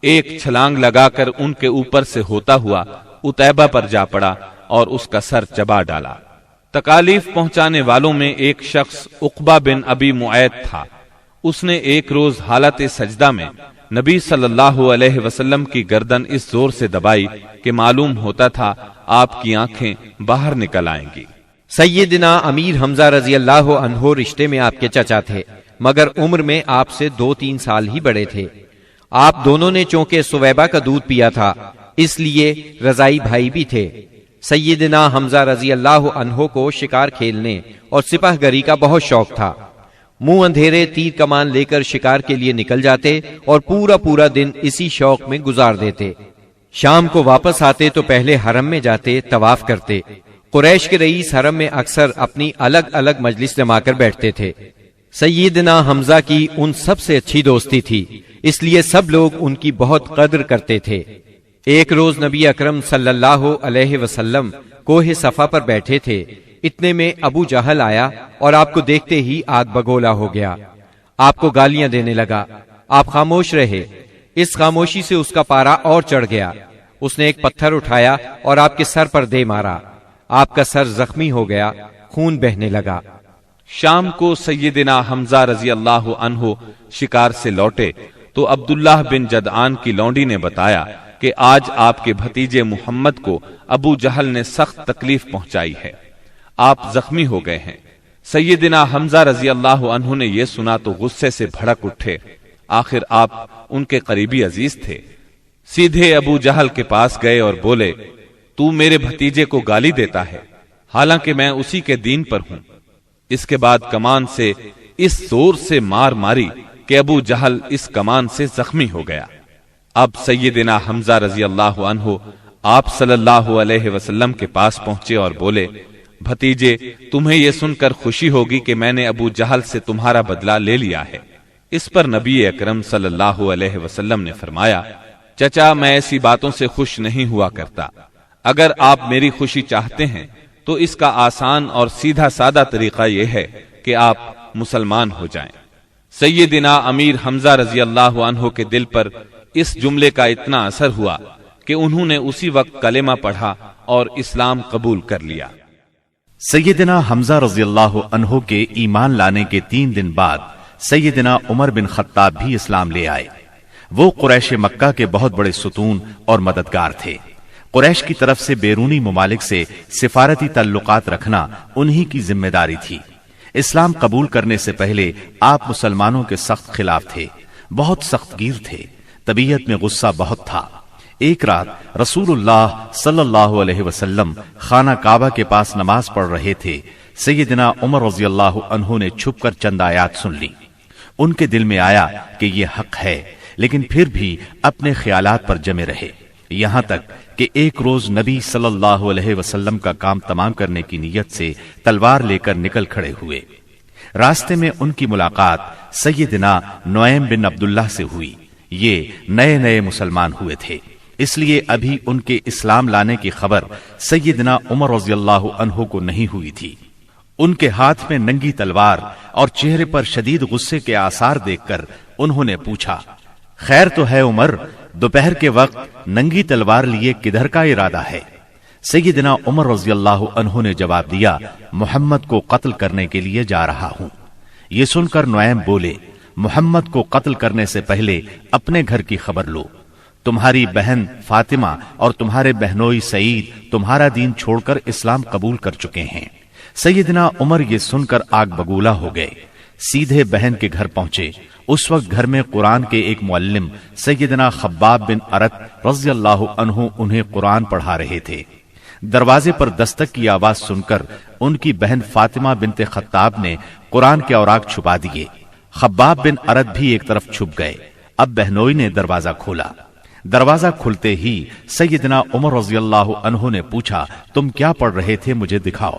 ایک چھلانگ لگا کر ان کے اوپر سے ہوتا ہوا عتیبہ پر جا پڑا اور اس کا سر چبا ڈالا۔ تکالیف پہنچانے والوں میں ایک شخص عقبہ بن ابی معیط تھا۔ اس نے ایک روز حالت سجدہ میں نبی صلی اللہ علیہ وسلم کی گردن اس زور سے دبائی کہ معلوم ہوتا تھا آپ کی آنکھیں باہر نکل آئیں گی۔ سیدنا امیر حمزہ رضی اللہ عنہ رشتے میں آپ کے چچا تھے، مگر عمر میں آپ سے 2-3 سال ہی بڑے تھے۔ آپ دونوں نے چونکہ سویبہ کا دودھ پیا تھا، اس لیے رضائی بھائی بھی تھے۔ سیدنا حمزہ رضی اللہ عنہ کو شکار کھیلنے اور سپاہ گری کا بہت شوق تھا۔ منہ اندھیرے تیر کمان لے کر شکار کے لیے نکل جاتے اور پورا دن اسی شوق میں گزار دیتے۔ شام کو واپس آتے تو پہلے حرم میں جاتے، طواف کرتے۔ قریش کے رئیس حرم میں اکثر اپنی الگ الگ مجلس جما کر بیٹھتے تھے۔ سیدنا حمزہ کی ان سب سے اچھی دوستی تھی، اس لیے سب لوگ ان کی بہت قدر کرتے تھے۔ ایک روز نبی اکرم صلی اللہ علیہ وسلم کوہ صفا پر بیٹھے تھے، اتنے میں ابو جہل آیا اور آپ کو دیکھتے ہی آگ بگولا ہو گیا۔ آپ کو گالیاں دینے لگا، آپ خاموش رہے۔ اس خاموشی سے اس کا پارا اور چڑھ گیا۔ اس نے ایک پتھر اٹھایا اور آپ کے سر پر دے مارا۔ آپ کا سر زخمی ہو گیا، خون بہنے لگا۔ شام کو سیدنا حمزہ رضی اللہ عنہ شکار سے لوٹے تو عبداللہ بن جدعان کی لونڈی نے بتایا کہ آج آپ کے بھتیجے محمد کو ابو جہل نے سخت تکلیف پہنچائی ہے، آپ زخمی ہو گئے ہیں۔ سیدنا حمزہ رضی اللہ عنہ نے یہ سنا تو غصے سے بھڑک اٹھے، آخر آپ ان کے قریبی عزیز تھے۔ سیدھے ابو جہل کے پاس گئے اور بولے، تو میرے بھتیجے کو گالی دیتا ہے، حالانکہ میں اسی کے دین پر ہوں۔ اس کے بعد کمان سے اس زور سے مار ماری کہ ابو جہل اس کمان سے زخمی ہو گیا۔ اب سیدنا حمزہ رضی اللہ عنہ آپ صلی اللہ علیہ وسلم کے پاس پہنچے اور بولے، بھتیجے، تمہیں یہ سن کر خوشی ہوگی کہ میں نے ابو جہل سے تمہارا بدلہ لے لیا ہے۔ اس پر نبی اکرم صلی اللہ علیہ وسلم نے فرمایا، چچا، میں ایسی باتوں سے خوش نہیں ہوا کرتا۔ اگر آپ میری خوشی چاہتے ہیں تو اس کا آسان اور سیدھا سادہ طریقہ یہ ہے کہ آپ مسلمان ہو جائیں۔ سیدنا امیر حمزہ رضی اللہ عنہ کے دل پر اس جملے کا اتنا اثر ہوا کہ انہوں نے اسی وقت کلمہ پڑھا اور اسلام قبول کر لیا۔ سیدنا حمزہ رضی اللہ عنہ کے ایمان لانے کے 3 دن بعد سیدنا عمر بن خطاب بھی اسلام لے آئے۔ وہ قریش مکہ کے بہت بڑے ستون اور مددگار تھے۔ قریش کی طرف سے بیرونی ممالک سے سفارتی تعلقات رکھنا انہی کی ذمہ داری تھی۔ اسلام قبول کرنے سے پہلے آپ مسلمانوں کے سخت خلاف تھے، بہت سخت گیر تھے، طبیعت میں غصہ بہت تھا۔ ایک رات رسول اللہ صلی اللہ علیہ وسلم خانہ کعبہ کے پاس نماز پڑھ رہے تھے۔ سیدنا عمر رضی اللہ عنہ نے چھپ کر چند آیات سن لی۔ ان کے دل میں آیا کہ یہ حق ہے، لیکن پھر بھی اپنے خیالات پر جمے رہے، یہاں تک کہ ایک روز نبی صلی اللہ علیہ وسلم کا کام تمام کرنے کی نیت سے تلوار لے کر نکل کھڑے ہوئے۔ راستے میں ان کی ملاقات سیدنا نعیم بن عبداللہ سے ہوئی۔ یہ نئے نئے مسلمان ہوئے تھے، اس لیے ابھی ان کے اسلام لانے کی خبر سیدنا عمر رضی اللہ عنہ کو نہیں ہوئی تھی۔ ان کے ہاتھ میں ننگی تلوار اور چہرے پر شدید غصے کے آثار دیکھ کر انہوں نے پوچھا، خیر تو ہے عمر، دوپہر کے وقت ننگی تلوار لیے کدھر کا ارادہ ہے؟ سیدنا عمر رضی اللہ عنہ نے جواب دیا، محمد کو قتل کرنے کے لیے جا رہا ہوں۔ یہ سن کر نعیم بولے، محمد کو قتل کرنے سے پہلے اپنے گھر کی خبر لو۔ تمہاری بہن فاطمہ اور تمہارے بہنوئی سعید تمہارا دین چھوڑ کر اسلام قبول کر چکے ہیں۔ سیدنا عمر یہ سن کر آگ بگولا ہو گئے، سیدھے بہن کے گھر پہنچے۔ اس وقت گھر میں قرآن کے ایک معلم سیدنا خباب بن ارت رضی اللہ عنہ انہیں قرآن پڑھا رہے تھے۔ دروازے پر دستک کی آواز سن کر ان کی بہن فاطمہ بنت خطاب نے قرآن کے اوراق چھپا دیے۔ خباب بن ارت بھی ایک طرف چھپ گئے۔ اب بہنوئی نے دروازہ کھولا۔ دروازہ کھلتے ہی سیدنا عمر رضی اللہ عنہ نے پوچھا، تم کیا پڑھ رہے تھے، مجھے دکھاؤ۔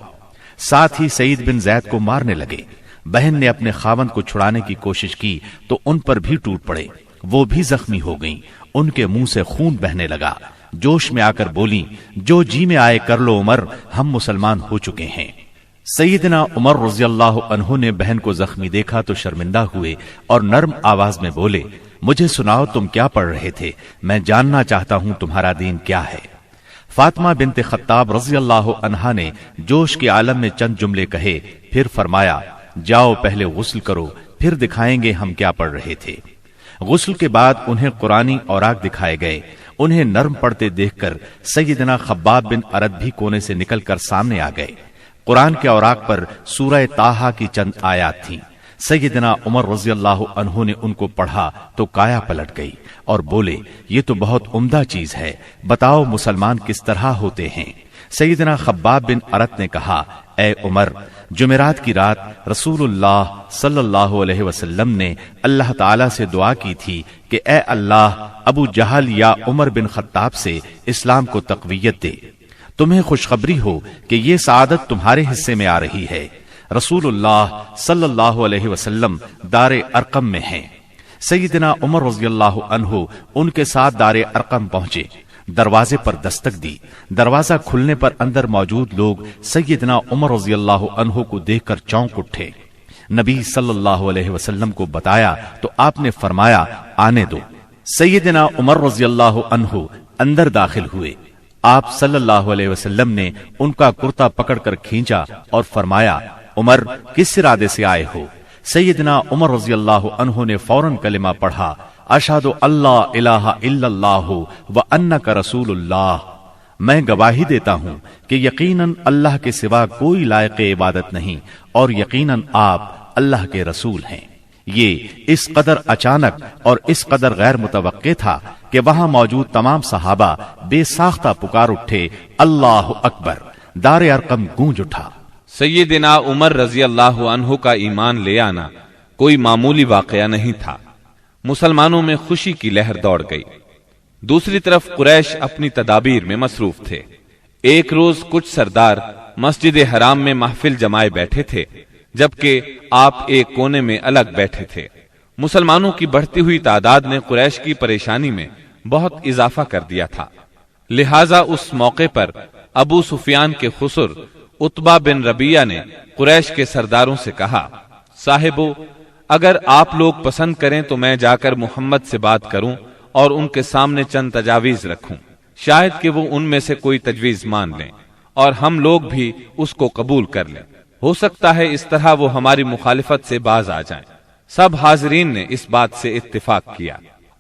ساتھ ہی سعید بن زید کو مارنے لگے۔ بہن نے اپنے خاوند کو چھڑانے کی کوشش کی تو ان پر بھی ٹوٹ پڑے، وہ بھی زخمی ہو گئیں، ان کے منہ سے خون بہنے لگا۔ جوش میں آ کر بولی، جو جی میں آئے کر لو عمر، ہم مسلمان ہو چکے ہیں۔ سیدنا عمر رضی اللہ عنہ نے بہن کو زخمی دیکھا تو شرمندہ ہوئے اور نرم آواز میں بولے، مجھے سناؤ تم کیا پڑھ رہے تھے، میں جاننا چاہتا ہوں تمہارا دین کیا ہے۔ فاطمہ بنت خطاب رضی اللہ عنہا نے جوش کے عالم میں چند جملے کہے، پھر فرمایا، جاؤ پہلے غسل کرو، پھر دکھائیں گے ہم کیا پڑھ رہے تھے۔ غسل کے بعد انہیں قرآنی اوراق دکھائے گئے۔ انہیں نرم پڑھتے دیکھ کر سیدنا خباب بن ارت بھی کونے سے نکل کر سامنے آ گئے۔ قرآن کے اوراق پر سورہ طٰہٰ کی چند آیات تھیں۔ سیدنا عمر رضی اللہ عنہ نے ان کو پڑھا تو کایا پلٹ گئی اور بولے، یہ تو بہت عمدہ چیز ہے، بتاؤ مسلمان کس طرح ہوتے ہیں۔ سیدنا خباب بن ارت نے کہا، اے عمر، جمعرات کی رات رسول اللہ صلی اللہ علیہ وسلم نے اللہ تعالی سے دعا کی تھی کہ اے اللہ، ابو جہل یا عمر بن خطاب سے اسلام کو تقویت دے۔ تمہیں خوشخبری ہو کہ یہ سعادت تمہارے حصے میں آ رہی ہے۔ رسول اللہ صلی اللہ علیہ وسلم دار ارقم میں ہیں۔ سیدنا عمر رضی اللہ عنہ ان کے ساتھ دار ارقم پہنچے، دروازے پر دستک دی۔ دروازہ کھلنے پر اندر موجود لوگ سیدنا عمر رضی اللہ عنہ کو دیکھ کر چونک اٹھے۔ نبی صلی اللہ علیہ وسلم کو بتایا تو آپ نے فرمایا، آنے دو۔ سیدنا عمر رضی اللہ عنہ اندر داخل ہوئے۔ آپ صلی اللہ علیہ وسلم نے ان کا کرتا پکڑ کر کھینچا اور فرمایا، عمر، کس ارادے سے آئے ہو؟ سیدنا عمر رضی اللہ عنہ نے فوراً کلمہ پڑھا، اشہد اللہ الہ الا اللہ وانک رسول اللہ، میں گواہی دیتا ہوں کہ یقیناً اللہ کے سوا کوئی لائق عبادت نہیں اور یقیناً آپ اللہ کے رسول ہیں۔ یہ اس قدر اچانک اور اس قدر غیر متوقع تھا کہ وہاں موجود تمام صحابہ بے ساختہ پکار اٹھے، اللہ اکبر۔ دار ارقم گونج اٹھا۔ سیدنا عمر رضی اللہ عنہ کا ایمان لے آنا کوئی معمولی واقعہ نہیں تھا۔ مسلمانوں میں خوشی کی لہر دوڑ گئی۔ دوسری طرف قریش اپنی تدابیر میں مصروف تھے۔ ایک روز کچھ سردار مسجد حرام میں محفل جمائے بیٹھے تھے، جبکہ آپ ایک کونے میں الگ بیٹھے تھے۔ مسلمانوں کی بڑھتی ہوئی تعداد نے قریش کی پریشانی میں بہت اضافہ کر دیا تھا، لہذا اس موقع پر ابو سفیان کے خسر عتبہ بن ربیعہ نے قریش کے سرداروں سے کہا، صاحبو، اگر آپ لوگ پسند کریں تو میں جا کر محمد سے بات کروں اور ان کے سامنے چند تجاویز رکھوں، شاید کہ وہ ان میں سے کوئی تجویز مان لیں اور ہم لوگ بھی اس کو قبول کر لیں، ہو سکتا ہے اس طرح وہ ہماری مخالفت سے باز آ جائیں۔ سب حاضرین نے اس بات سے اتفاق کیا۔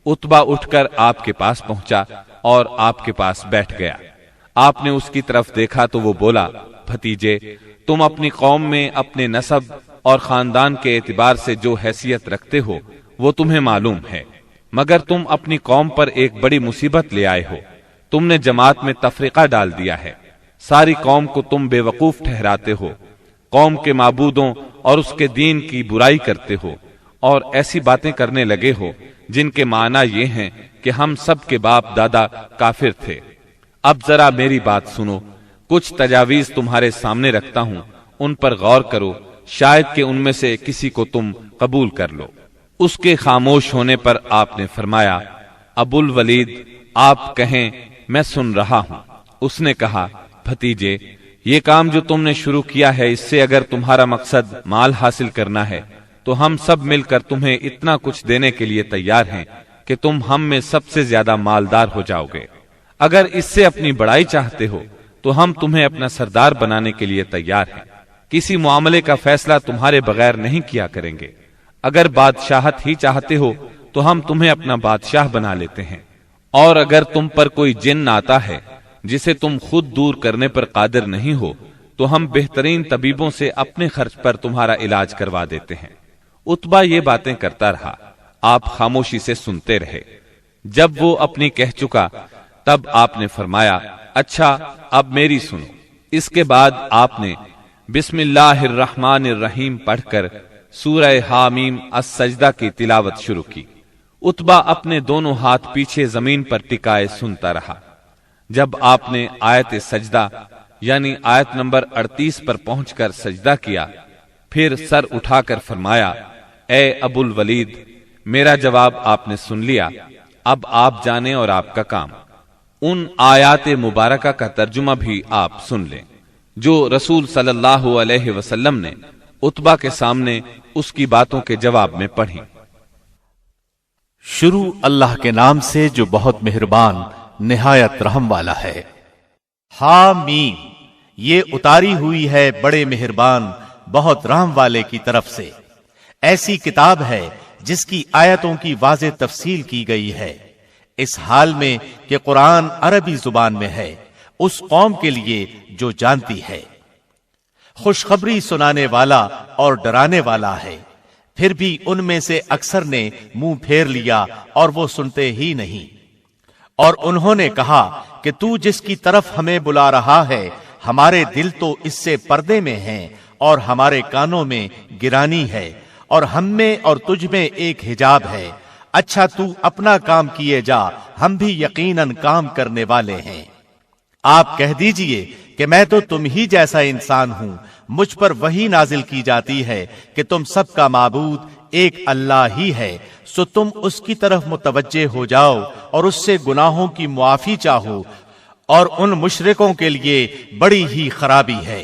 عتبہ اٹھ کر آپ کے پاس پہنچا اور آپ کے پاس بیٹھ گیا۔ آپ نے اس کی طرف دیکھا تو وہ بولا، بھتیجے، تم اپنی قوم میں اپنے نسب اور خاندان کے اعتبار سے جو حیثیت رکھتے ہو وہ تمہیں معلوم ہے، مگر تم اپنی قوم پر ایک بڑی مصیبت لے آئے ہو۔ تم نے جماعت میں تفرقہ ڈال دیا ہے، ساری قوم کو تم بے وقوف ٹھہراتے ہو، قوم کے معبودوں اور اس کے دین کی برائی کرتے ہو اور ایسی باتیں کرنے لگے ہو جن کے معنی یہ ہیں کہ ہم سب کے باپ دادا کافر تھے۔ اب ذرا میری بات سنو، کچھ تجاویز تمہارے سامنے رکھتا ہوں، ان پر غور کرو، شاید کہ ان میں سے کسی کو تم قبول کر لو۔ اس کے خاموش ہونے پر آپ نے فرمایا، ابو الولید، آپ کہیں، میں سن رہا ہوں۔ اس نے کہا، بھتیجے، یہ کام جو تم نے شروع کیا ہے، اس سے اگر تمہارا مقصد مال حاصل کرنا ہے تو ہم سب مل کر تمہیں اتنا کچھ دینے کے لیے تیار ہیں کہ تم ہم میں سب سے زیادہ مالدار ہو جاؤ گے۔ اگر اس سے اپنی بڑائی چاہتے ہو تو ہم تمہیں اپنا سردار بنانے کے لیے تیار ہیں، کسی معاملے کا فیصلہ تمہارے بغیر نہیں کیا کریں گے۔ اگر بادشاہت ہی چاہتے ہو تو ہم تمہیں اپنا بادشاہ بنا لیتے ہیں، اور اگر تم پر کوئی جن آتا ہے جسے تم خود دور کرنے پر قادر نہیں ہو تو ہم بہترین طبیبوں سے اپنے خرچ پر تمہارا علاج کروا دیتے ہیں۔ عتبہ یہ باتیں کرتا رہا، آپ خاموشی سے سنتے رہے۔ جب وہ اپنی کہہ چکا تب آپ نے فرمایا، اچھا اب میری سنو۔ اس کے بعد آپ نے بسم اللہ الرحمن الرحیم پڑھ کر سورہ حامیم السجدہ کی تلاوت شروع کی۔ عتبہ اپنے دونوں ہاتھ پیچھے زمین پر ٹکائے سنتا رہا۔ جب آپ نے آیت سجدہ یعنی آیت نمبر 38 پر پہنچ کر سجدہ کیا، پھر سر اٹھا کر فرمایا، اے ابو الولید، میرا جواب آپ نے سن لیا، اب آپ جانیں اور آپ کا کام۔ ان آیات مبارکہ کا ترجمہ بھی آپ سن لیں جو رسول صلی اللہ علیہ وسلم نے عتبہ کے سامنے اس کی باتوں کے جواب میں پڑھی۔ شروع اللہ کے نام سے جو بہت مہربان نہایت رحم والا ہے۔ حامیم، یہ اتاری ہوئی ہے بڑے مہربان بہت رحم والے کی طرف سے۔ ایسی کتاب ہے جس کی آیتوں کی واضح تفصیل کی گئی ہے، اس حال میں کہ قرآن عربی زبان میں ہے، اس قوم کے لیے جو جانتی ہے۔ خوشخبری سنانے والا اور ڈرانے والا ہے، پھر بھی ان میں سے اکثر نے منہ پھیر لیا اور وہ سنتے ہی نہیں۔ اور انہوں نے کہا کہ تو جس کی طرف ہمیں بلا رہا ہے، ہمارے دل تو اس سے پردے میں ہیں اور ہمارے کانوں میں گرانی ہے، اور ہم میں اور تجھ میں ایک حجاب ہے۔ اچھا تو اپنا کام کیے جا، ہم بھی یقیناً کام کرنے والے ہیں۔ آپ کہہ دیجئے کہ میں تو تم ہی جیسا انسان ہوں، مجھ پر وحی نازل کی جاتی ہے کہ تم سب کا معبود ایک اللہ ہی ہے، سو تم اس کی طرف متوجہ ہو جاؤ اور اس سے گناہوں کی معافی چاہو، اور ان مشرکوں کے لیے بڑی ہی خرابی ہے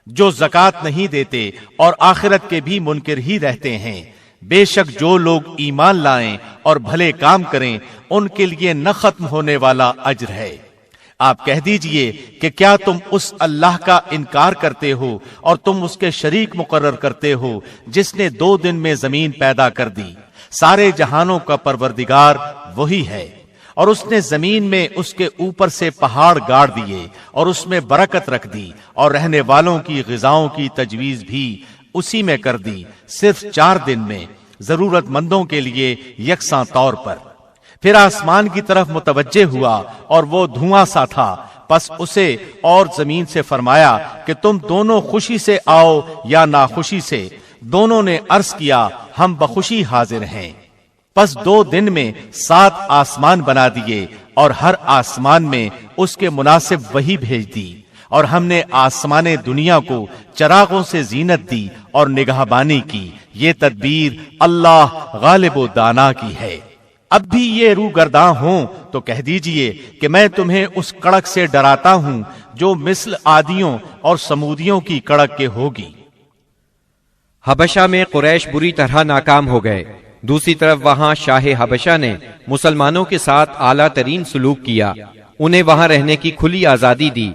جو زکوٰۃ نہیں دیتے اور آخرت کے بھی منکر ہی رہتے ہیں۔ بے شک جو لوگ ایمان لائیں اور بھلے کام کریں ان کے لیے نہ ختم ہونے والا اجر ہے۔ آپ کہہ دیجئے کہ کیا تم اس اللہ کا انکار کرتے ہو اور تم اس کے شریک مقرر کرتے ہو جس نے 2 دن میں زمین پیدا کر دی؟ سارے جہانوں کا پروردگار وہی ہے، اور اس نے زمین میں اس کے اوپر سے پہاڑ گاڑ دیے اور اس میں برکت رکھ دی، اور رہنے والوں کی غذاؤں کی تجویز بھی اسی میں کر دی، صرف 4 دن میں، ضرورت مندوں کے لیے یکساں طور پر۔ پھر آسمان کی طرف متوجہ ہوا اور وہ دھواں سا تھا، پس اسے اور زمین سے فرمایا کہ تم دونوں خوشی سے آؤ یا ناخوشی سے۔ دونوں نے عرض کیا ہم بخوشی حاضر ہیں۔ پس 2 دن میں 7 آسمان بنا دیے اور ہر آسمان میں اس کے مناسب وحی بھیج دی، اور ہم نے آسمان دنیا کو چراغوں سے زینت دی اور نگہبانی کی، یہ تدبیر اللہ غالب و دانا کی ہے۔ اب بھی یہ روگرداں ہوں تو کہہ دیجئے کہ میں تمہیں اس کڑک سے ڈراتا ہوں جو مثل عادیوں اور سمودیوں کی کڑک کے ہوگی۔ حبشہ میں قریش بری طرح ناکام ہو گئے۔ دوسری طرف وہاں شاہ حبشہ نے مسلمانوں کے ساتھ اعلیٰ ترین سلوک کیا، انہیں وہاں رہنے کی کھلی آزادی دی۔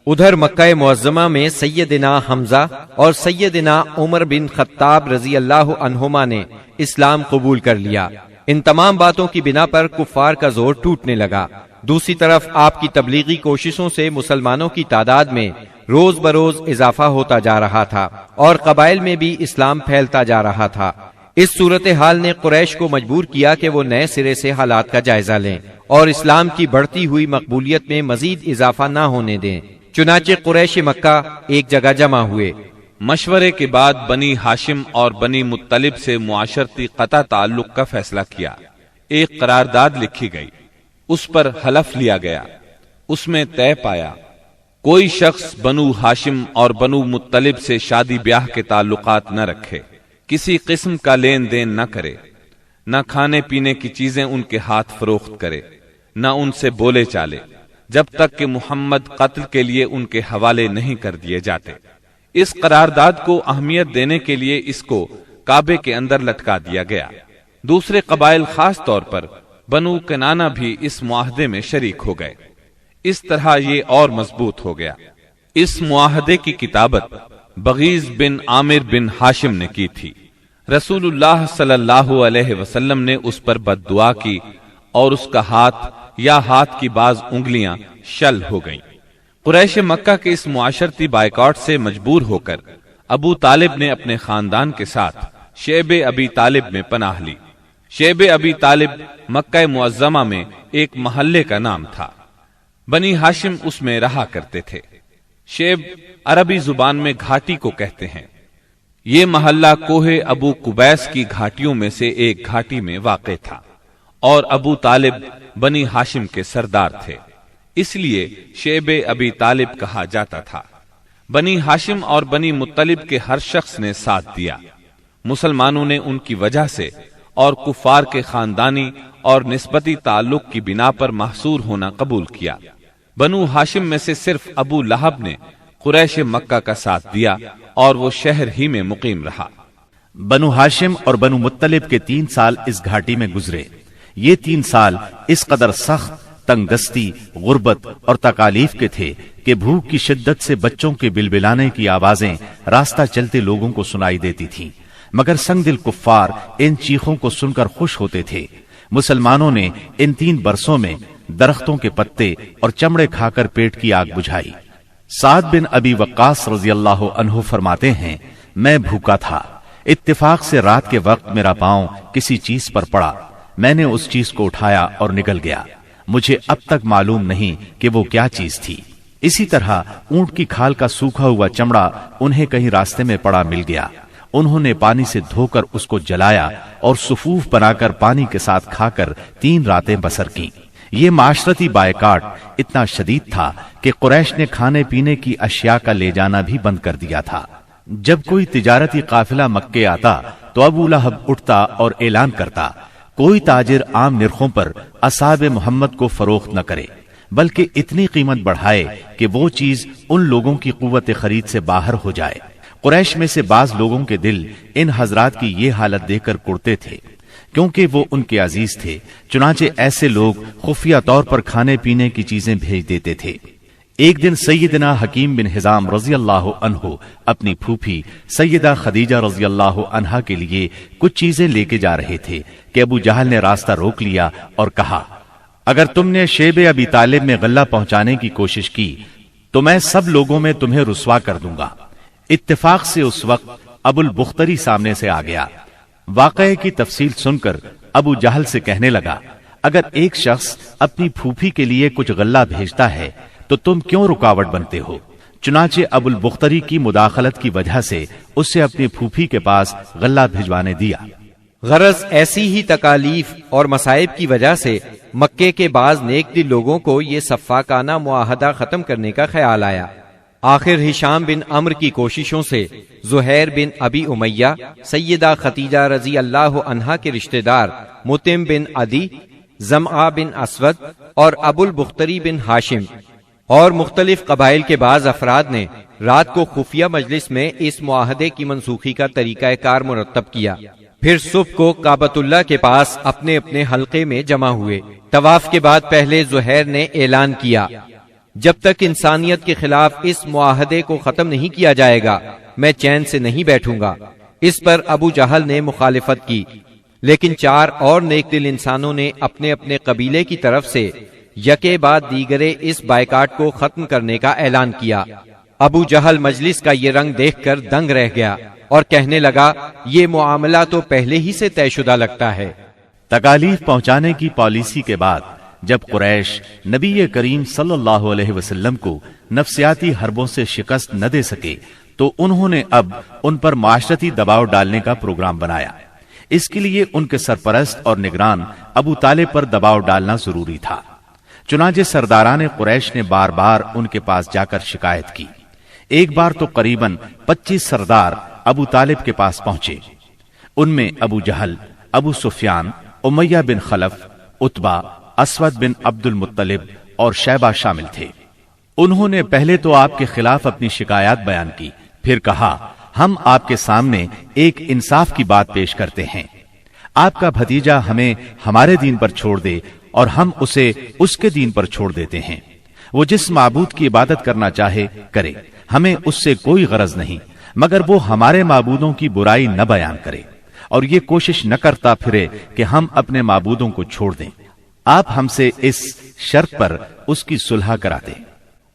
ادھر مکہ معظمہ میں سیدنا حمزہ اور سیدنا عمر بن خطاب رضی اللہ عنہما نے اسلام قبول کر لیا۔ ان تمام باتوں کی بنا پر کفار کا زور ٹوٹنے لگا۔ دوسری طرف آپ کی تبلیغی کوششوں سے مسلمانوں کی تعداد میں روز بروز اضافہ ہوتا جا رہا تھا اور قبائل میں بھی اسلام پھیلتا جا رہا تھا۔ اس صورتحال نے قریش کو مجبور کیا کہ وہ نئے سرے سے حالات کا جائزہ لیں اور اسلام کی بڑھتی ہوئی مقبولیت میں مزید اضافہ نہ ہونے دیں۔ چنانچہ قریش مکہ ایک جگہ جمع ہوئے۔ مشورے کے بعد بنی ہاشم اور بنی مطلب سے معاشرتی قطع تعلق کا فیصلہ کیا۔ ایک قرارداد لکھی گئی، اس پر حلف لیا گیا، اس میں طے پایا کوئی شخص بنو ہاشم اور بنو مطلب سے شادی بیاہ کے تعلقات نہ رکھے، کسی قسم کا لین دین نہ کرے، نہ کھانے پینے کی چیزیں ان کے ہاتھ فروخت کرے، نہ ان سے بولے چالے، جب تک کہ محمد قتل کے لیے ان کے حوالے نہیں کر دیے جاتے۔ اس قرارداد کو اہمیت دینے کے لیے اس کو کعبے کے اندر لٹکا دیا گیا۔ دوسرے قبائل خاص طور پر بنو کنانہ بھی اس معاہدے میں شریک ہو گئے۔ اس طرح یہ اور مضبوط ہو گیا۔ اس معاہدے کی کتابت بغیز بن عامر بن ہاشم نے کی تھی۔ رسول اللہ صلی اللہ علیہ وسلم نے اس پر بد دعا کی اور اس کا ہاتھ یا ہاتھ کی بعض انگلیاں شل ہو گئیں۔ قریش مکہ کے اس معاشرتی بائیکاٹ سے مجبور ہو کر ابو طالب نے اپنے خاندان کے ساتھ شیب ابی طالب میں پناہ لی۔ شیب ابی طالب مکہ معظمہ میں ایک محلے کا نام تھا۔ بنی ہاشم اس میں رہا کرتے تھے۔ شیب عربی زبان میں گھاٹی کو کہتے ہیں۔ یہ محلہ کوہ ابو قبیس کی گھاٹیوں میں سے ایک گھاٹی میں واقع تھا اور ابو طالب بنی ہاشم کے سردار تھے، اس لیے شیب ابی طالب کہا جاتا تھا۔ بنی ہاشم اور بنی مطلب کے ہر شخص نے ساتھ دیا۔ مسلمانوں نے ان کی وجہ سے اور کفار کے خاندانی اور نسبتی تعلق کی بنا پر محصور ہونا قبول کیا۔ بنو ہاشم میں سے صرف ابو لہب نے قریش مکہ کا ساتھ دیا اور وہ شہر ہی میں مقیم رہا۔ بنو ہاشم اور بنو مطلب کے 3 سال اس گھاٹی میں گزرے۔ یہ 3 سال اس قدر سخت، تنگ دستی، غربت اور تکالیف کے تھے کہ بھوک کی شدت سے بچوں کے بلبلانے کی آوازیں راستہ چلتے لوگوں کو سنائی دیتی تھیں، مگر سنگ دل کفار ان چیخوں کو سن کر خوش ہوتے تھے۔ مسلمانوں نے ان 3 برسوں میں درختوں کے پتے اور چمڑے کھا کر پیٹ کی آگ بجھائی۔ سعد بن ابی وقاص رضی اللہ عنہ فرماتے ہیں، میں بھوکا تھا، اتفاق سے رات کے وقت میرا پاؤں کسی چیز پر پڑا، میں نے اس چیز کو اٹھایا اور نگل گیا، مجھے اب تک معلوم نہیں کہ وہ کیا چیز تھی۔ اسی طرح اونٹ کی کھال کا سوکھا ہوا چمڑا انہیں کہیں راستے میں پڑا مل گیا، انہوں نے پانی سے دھو کر اس کو جلایا اور صفوف بنا کر پانی کے ساتھ کھا کر 3 راتیں بسر کی۔ یہ معاشرتی بائیکاٹ اتنا شدید تھا کہ قریش نے کھانے پینے کی اشیاء کا لے جانا بھی بند کر دیا تھا۔ جب کوئی تجارتی قافلہ مکے آتا تو ابو لہب اٹھتا اور اعلان کرتا، کوئی تاجر عام نرخوں پر اصحاب محمد کو فروخت نہ کرے، بلکہ اتنی قیمت بڑھائے کہ وہ چیز ان لوگوں کی قوت خرید سے باہر ہو جائے۔ قریش میں سے بعض لوگوں کے دل ان حضرات کی یہ حالت دیکھ کر کڑتے تھے، کیونکہ وہ ان کے عزیز تھے، چنانچہ ایسے لوگ خفیہ طور پر کھانے پینے کی چیزیں بھیج دیتے تھے۔ ایک دن سیدنا حکیم بن حزام رضی اللہ عنہ اپنی پھوپھی سیدہ خدیجہ رضی اللہ عنہا کے لیے کچھ چیزیں لے کے جا رہے تھے کہ ابو جہل نے راستہ روک لیا اور کہا، اگر تم نے شیب ابی طالب میں غلہ پہنچانے کی کوشش کی تو میں سب لوگوں میں تمہیں رسوا کر دوں گا۔ اتفاق سے اس وقت ابو البختری سامنے سے آ گیا۔ واقعے کی تفصیل سن کر ابو جہل سے کہنے لگا، اگر ایک شخص اپنی پھوپھی کے لیے کچھ غلہ بھیجتا ہے تو تم کیوں رکاوٹ بنتے ہو؟ چنانچہ ابو البختری کی مداخلت کی وجہ سے اسے اپنی پھوپھی کے پاس غلہ بھجوانے دیا۔ غرض ایسی ہی تکالیف اور مصائب کی وجہ سے مکے کے بعض نیک دل لوگوں کو یہ سفاکانہ معاہدہ ختم کرنے کا خیال آیا۔ آخر ہشام بن عمرو کی کوششوں سے زہیر بن ابی امیہ، سیدہ ختیجہ رضی اللہ عنہا کے رشتہ دار مطعم بن عدی، زمعہ بن اسود اور ابو البختری بن ہاشم اور مختلف قبائل کے بعض افراد نے رات کو خفیہ مجلس میں اس معاہدے کی منسوخی کا طریقہ کار مرتب کیا۔ پھر صبح کو کعبۃ اللہ کے پاس اپنے اپنے حلقے میں جمع ہوئے۔ طواف کے بعد پہلے زہیر نے اعلان کیا، جب تک انسانیت کے خلاف اس معاہدے کو ختم نہیں کیا جائے گا میں چین سے نہیں بیٹھوں گا۔ اس پر ابو جہل نے مخالفت کی، لیکن 4 اور نیک دل انسانوں نے اپنے اپنے قبیلے کی طرف سے یکے بعد دیگرے اس بائیکاٹ کو ختم کرنے کا اعلان کیا۔ ابو جہل مجلس کا یہ رنگ دیکھ کر دنگ رہ گیا اور کہنے لگا، یہ معاملہ تو پہلے ہی سے طے شدہ لگتا ہے۔ تکالیف پہنچانے کی پالیسی کے بعد جب قریش نبی کریم صلی اللہ علیہ وسلم کو نفسیاتی حربوں سے شکست نہ دے سکے تو انہوں نے اب ان پر معاشرتی دباؤ ڈالنے کا پروگرام بنایا۔ اس کے لیے ان کے سرپرست اور نگران ابو طالب پر دباؤ ڈالنا ضروری تھا۔ چنانچہ سرداران قریش نے بار بار ان کے پاس جا کر شکایت کی۔ ایک بار تو قریباً 25 سردار ابو طالب کے پاس پہنچے۔ ان میں ابو جہل، ابو سفیان، امیہ بن خلف، عتبہ، اسود بن عبد المطلب اور شیبہ شامل تھے۔ انہوں نے پہلے تو آپ کے خلاف اپنی شکایات بیان کی، پھر کہا، ہم آپ کے سامنے ایک انصاف کی بات پیش کرتے ہیں۔ آپ کا بھتیجا ہمیں ہمارے دین پر چھوڑ دے اور ہم اسے اس کے دین پر چھوڑ دیتے ہیں۔ وہ جس معبود کی عبادت کرنا چاہے کرے، ہمیں اس سے کوئی غرض نہیں، مگر وہ ہمارے معبودوں کی برائی نہ بیان کرے اور یہ کوشش نہ کرتا پھرے کہ ہم اپنے معبودوں کو چھوڑ دیں۔ آپ ہم سے اس شرط پر اس کی صلح کرا دیں۔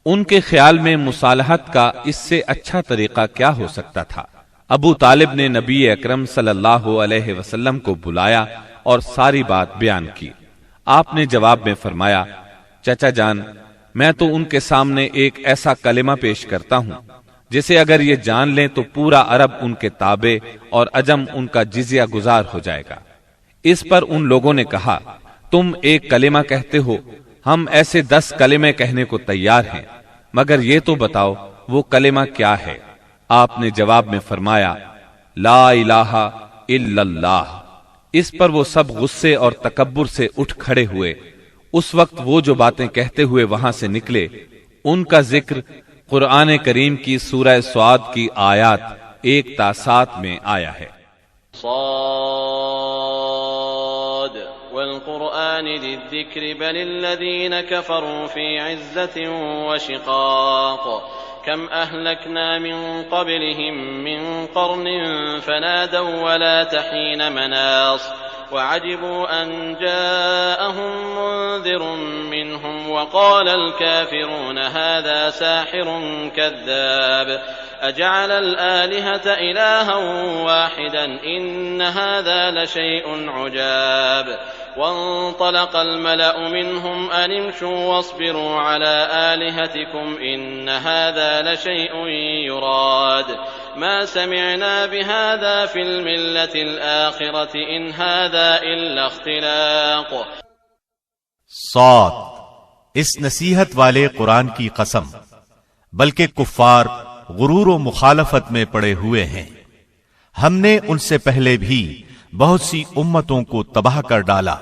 ان کے خیال میں مصالحت کا اس سے اچھا طریقہ کیا ہو سکتا تھا؟ ابو طالب نے نبی اکرم صلی اللہ علیہ وسلم کو بلایا اور ساری بات بیان کی۔ آپ نے جواب میں فرمایا، چچا جان، میں تو ان کے سامنے ایک ایسا کلمہ پیش کرتا ہوں جسے اگر یہ جان لیں تو پورا عرب ان کے تابع اور عجم ان کا جزیہ گزار ہو جائے گا۔ اس پر ان لوگوں نے کہا، تم ایک کلمہ کہتے ہو، ہم ایسے 10 کلمے کہنے کو تیار ہیں، مگر یہ تو بتاؤ وہ کلمہ کیا ہے؟ آپ نے جواب میں فرمایا، لا الہ الا اللہ۔ اس پر وہ سب غصے اور تکبر سے اٹھ کھڑے ہوئے۔ اس وقت وہ جو باتیں کہتے ہوئے وہاں سے نکلے، ان کا ذکر قرآن کریم کی سورہ سعد کی آیات 1 تا 7 میں آیا ہے۔ صاد والقرآن ذی الذکر بل الذین کفروا فی عزة وشقاق كم أهلكنا من قبلهم من قرن فنادوا ولا تحين مناص وعجبوا أن جاءهم منذر منهم وقال الكافرون هذا ساحر كذاب أجعل الآلهة إلها واحدا إن هذا لشيء عجاب وانطلق الملأ منهم أن امشوا واصبروا على آلهتكم إن هذا لشيء يراد ما سمعنا بهذا في الملة الآخرة إن هذا إلا اختلاق۔ صاد، اس نصیحت والے قرآن کی قسم، بلکہ کفار غرور و مخالفت میں پڑے ہوئے ہیں۔ ہم نے ان سے پہلے بھی بہت سی امتوں کو تباہ کر ڈالا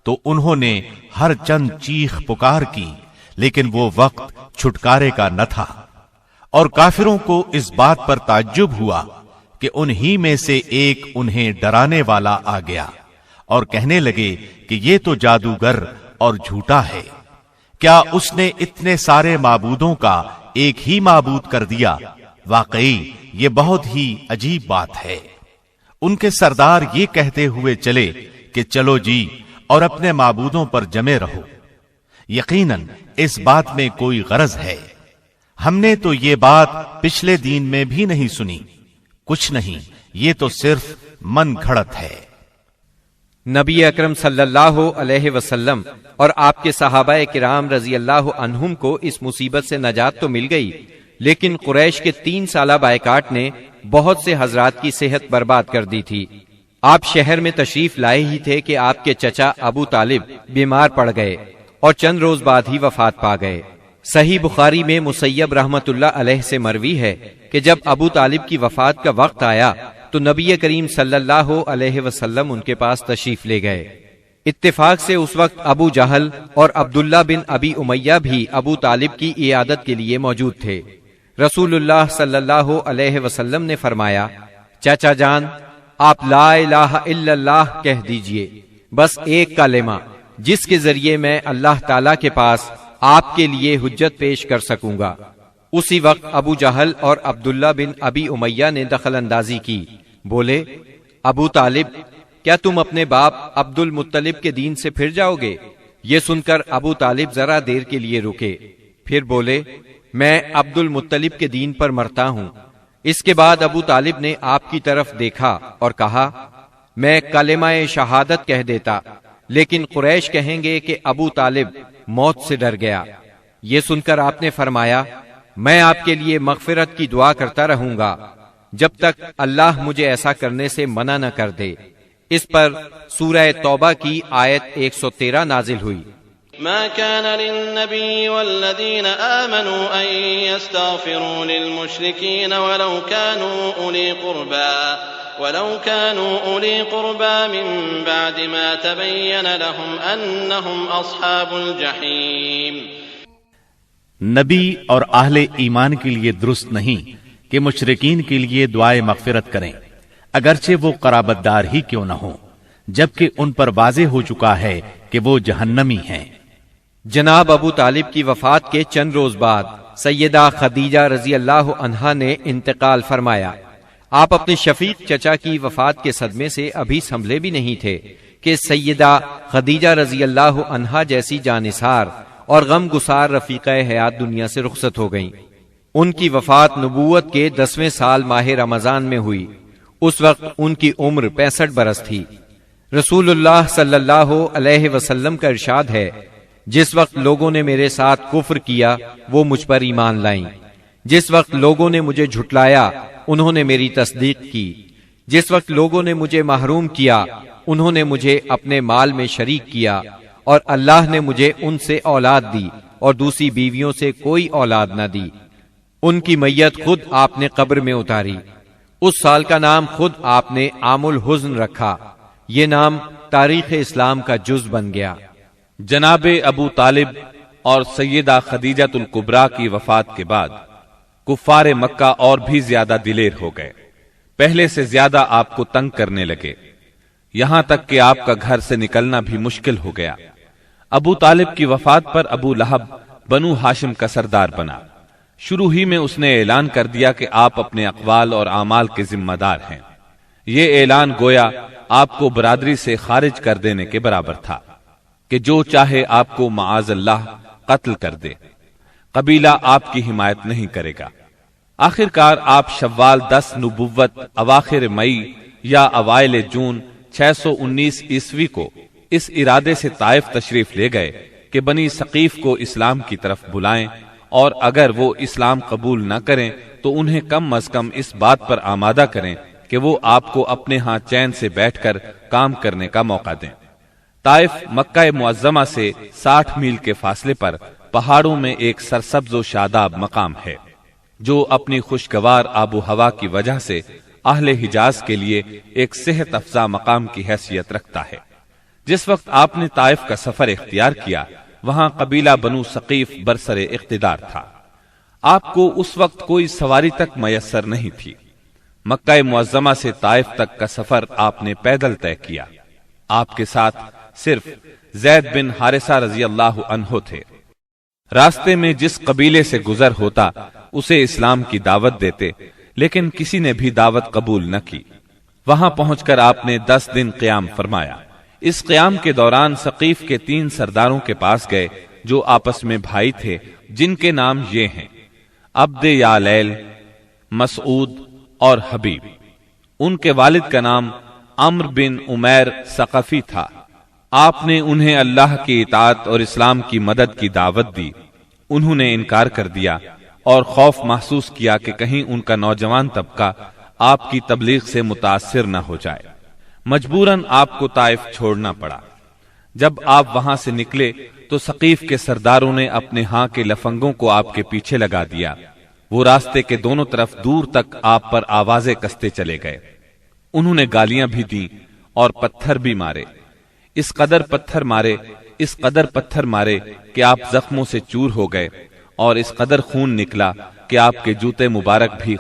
تو انہوں نے ہر چند چیخ پکار کی، لیکن وہ وقت چھٹکارے کا نہ تھا، اور کافروں کو اس بات پر تعجب ہوا کہ انہی میں سے ایک انہیں ڈرانے والا آ گیا اور کہنے لگے کہ یہ تو جادوگر اور جھوٹا ہے۔ کیا اس نے اتنے سارے معبودوں کا ایک ہی معبود کر دیا؟ واقعی یہ بہت ہی عجیب بات ہے۔ ان کے سردار یہ کہتے ہوئے چلے کہ چلو جی اور اپنے معبودوں پر جمے رہو، یقیناً اس بات میں کوئی غرض ہے۔ ہم نے تو یہ بات پچھلے دین میں بھی نہیں سنی، کچھ نہیں، یہ تو صرف من گھڑت ہے۔ نبی اکرم صلی اللہ علیہ وسلم اور آپ کے صحابہ کرام رضی اللہ عنہم کو اس مصیبت سے نجات تو مل گئی، لیکن قریش کے 3 سالہ بائیکاٹ نے بہت سے حضرات کی صحت برباد کر دی تھی۔ آپ شہر میں تشریف لائے ہی تھے کہ آپ کے چچا ابو طالب بیمار پڑ گئے اور چند روز بعد ہی وفات پا گئے۔ صحیح بخاری میں مسیب رحمت اللہ علیہ سے مروی ہے کہ جب ابو طالب کی وفات کا وقت آیا تو نبی کریم صلی اللہ علیہ وسلم ان کے پاس تشریف لے گئے۔ اتفاق سے اس وقت ابو جہل اور عبداللہ بن ابی امیہ بھی ابو طالب کی عیادت کے لیے موجود تھے۔ رسول اللہ صلی اللہ علیہ وسلم نے فرمایا، چاچا جان، آپ لا الہ الا اللہ کہہ دیجئے، بس ایک کلمہ جس کے ذریعے میں اللہ تعالی کے پاس آپ کے لیے حجت پیش کر سکوں گا۔ اسی وقت ابو جہل اور عبداللہ بن ابی امیہ نے دخل اندازی کی، بولے، ابو طالب، کیا تم اپنے باپ عبد المطلب کے دین سے پھر جاؤ گے؟ یہ سن کر ابو طالب ذرا دیر کے لیے رکے، پھر بولے، میں عبد المطلب کے دین پر مرتا ہوں۔ اس کے بعد ابو طالب نے آپ کی طرف دیکھا اور کہا، میں کلمہ شہادت کہہ دیتا، لیکن قریش کہیں گے کہ ابو طالب موت سے ڈر گیا۔ یہ سن کر آپ نے فرمایا، میں آپ کے لیے مغفرت کی دعا کرتا رہوں گا جب تک اللہ مجھے ایسا کرنے سے منع نہ کر دے۔ اس پر سورہ توبہ کی آیت 113 نازل ہوئی۔ ما كان للنبي والذين آمنوا أن يستغفروا للمشركين ولو كانوا أولي قربى من بعد ما تبين لهم أنهم أصحاب الجحيم۔ نبی اور اہل ایمان کے لیے درست نہیں کہ مشرکین کے لیے دعائے مغفرت کریں، اگرچہ وہ قرابت دار ہی کیوں نہ ہوں، جبکہ ان پر واضح ہو چکا ہے کہ وہ جہنمی ہیں۔ جناب ابو طالب کی وفات کے چند روز بعد سیدہ خدیجہ رضی اللہ عنہا نے انتقال فرمایا۔ آپ اپنے شفیق چچا کی وفات کے صدمے سے ابھی سنبھلے بھی نہیں تھے کہ سیدہ خدیجہ رضی اللہ عنہا جیسی جانثار اور غم گسار رفیقہ حیات دنیا سے رخصت ہو گئیں۔ ان کی وفات نبوت کے 10ویں سال ماہ رمضان میں ہوئی۔ اس وقت ان کی عمر 65 برس تھی۔ رسول اللہ صلی اللہ علیہ وسلم کا ارشاد ہے، جس وقت لوگوں نے میرے ساتھ کفر کیا وہ مجھ پر ایمان لائیں، جس وقت لوگوں نے مجھے جھٹلایا انہوں نے میری تصدیق کی، جس وقت لوگوں نے مجھے محروم کیا انہوں نے مجھے اپنے مال میں شریک کیا، اور اللہ نے مجھے ان سے اولاد دی اور دوسری بیویوں سے کوئی اولاد نہ دی۔ ان کی میت خود آپ نے قبر میں اتاری۔ اس سال کا نام خود آپ نے عام الحزن رکھا۔ یہ نام تاریخ اسلام کا جز بن گیا۔ جناب ابو طالب اور سیدہ خدیجۃ الکبریٰ کی وفات کے بعد کفار مکہ اور بھی زیادہ دلیر ہو گئے، پہلے سے زیادہ آپ کو تنگ کرنے لگے، یہاں تک کہ آپ کا گھر سے نکلنا بھی مشکل ہو گیا۔ ابو طالب کی وفات پر ابو لہب بنو ہاشم کا سردار بنا۔ شروع ہی میں اس نے اعلان کر دیا کہ آپ اپنے اقوال اور اعمال کے ذمہ دار ہیں۔ یہ اعلان گویا آپ کو برادری سے خارج کر دینے کے برابر تھا کہ جو چاہے آپ کو معاذ اللہ قتل کر دے، قبیلہ آپ کی حمایت نہیں کرے گا۔ آخر کار آپ شوال 10 نبوت اواخر مئی یا اوائل جون 619 عیسوی کو اس ارادے سے طائف تشریف لے گئے کہ بنی ثقیف کو اسلام کی طرف بلائیں، اور اگر وہ اسلام قبول نہ کریں تو انہیں کم از کم اس بات پر آمادہ کریں کہ وہ آپ کو اپنے ہاں چین سے بیٹھ کر کام کرنے کا موقع دیں۔ طائف مکہ معظمہ سے 60 میل کے فاصلے پر پہاڑوں میں ایک سرسبز و شاداب مقام ہے، جو اپنی خوشگوار آب و ہوا کی وجہ سے اہل حجاز کے لیے ایک صحت افزا مقام کی حیثیت رکھتا ہے۔ جس وقت آپ نے طائف کا سفر اختیار کیا، وہاں قبیلہ بنو ثقیف برسر اقتدار تھا۔ آپ کو اس وقت کوئی سواری تک میسر نہیں تھی۔ مکہ معظمہ سے طائف تک کا سفر آپ نے پیدل طے کیا۔ آپ کے ساتھ صرف زید بن حارثہ رضی اللہ عنہ تھے۔ راستے میں جس قبیلے سے گزر ہوتا اسے اسلام کی دعوت دیتے، لیکن کسی نے بھی دعوت قبول نہ کی۔ وہاں پہنچ کر آپ نے 10 دن قیام فرمایا۔ اس قیام کے دوران ثقیف کے 3 سرداروں کے پاس گئے جو آپس میں بھائی تھے، جن کے نام یہ ہیں: عبد یالیل، مسعود اور حبیب۔ ان کے والد کا نام عمرو بن عمیر ثقفی تھا۔ آپ نے انہیں اللہ کی اطاعت اور اسلام کی مدد کی دعوت دی۔ انہوں نے انکار کر دیا اور خوف محسوس کیا کہ کہیں ان کا نوجوان طبقہ آپ کی تبلیغ سے متاثر نہ ہو جائے۔ مجبوراً آپ کو طائف چھوڑنا پڑا۔ جب آپ وہاں سے نکلے تو ثقیف کے سرداروں نے اپنے ہاں کے لفنگوں کو آپ کے پیچھے لگا دیا۔ وہ راستے کے دونوں طرف دور تک آپ پر آوازیں کستے چلے گئے۔ انہوں نے گالیاں بھی دی اور پتھر بھی مارے، اس قدر پتھر مارے کہ آپ زخموں سے چور ہو گئے، اور اس قدر خون نکلا کہ آپ کے جوتے مبارک بھی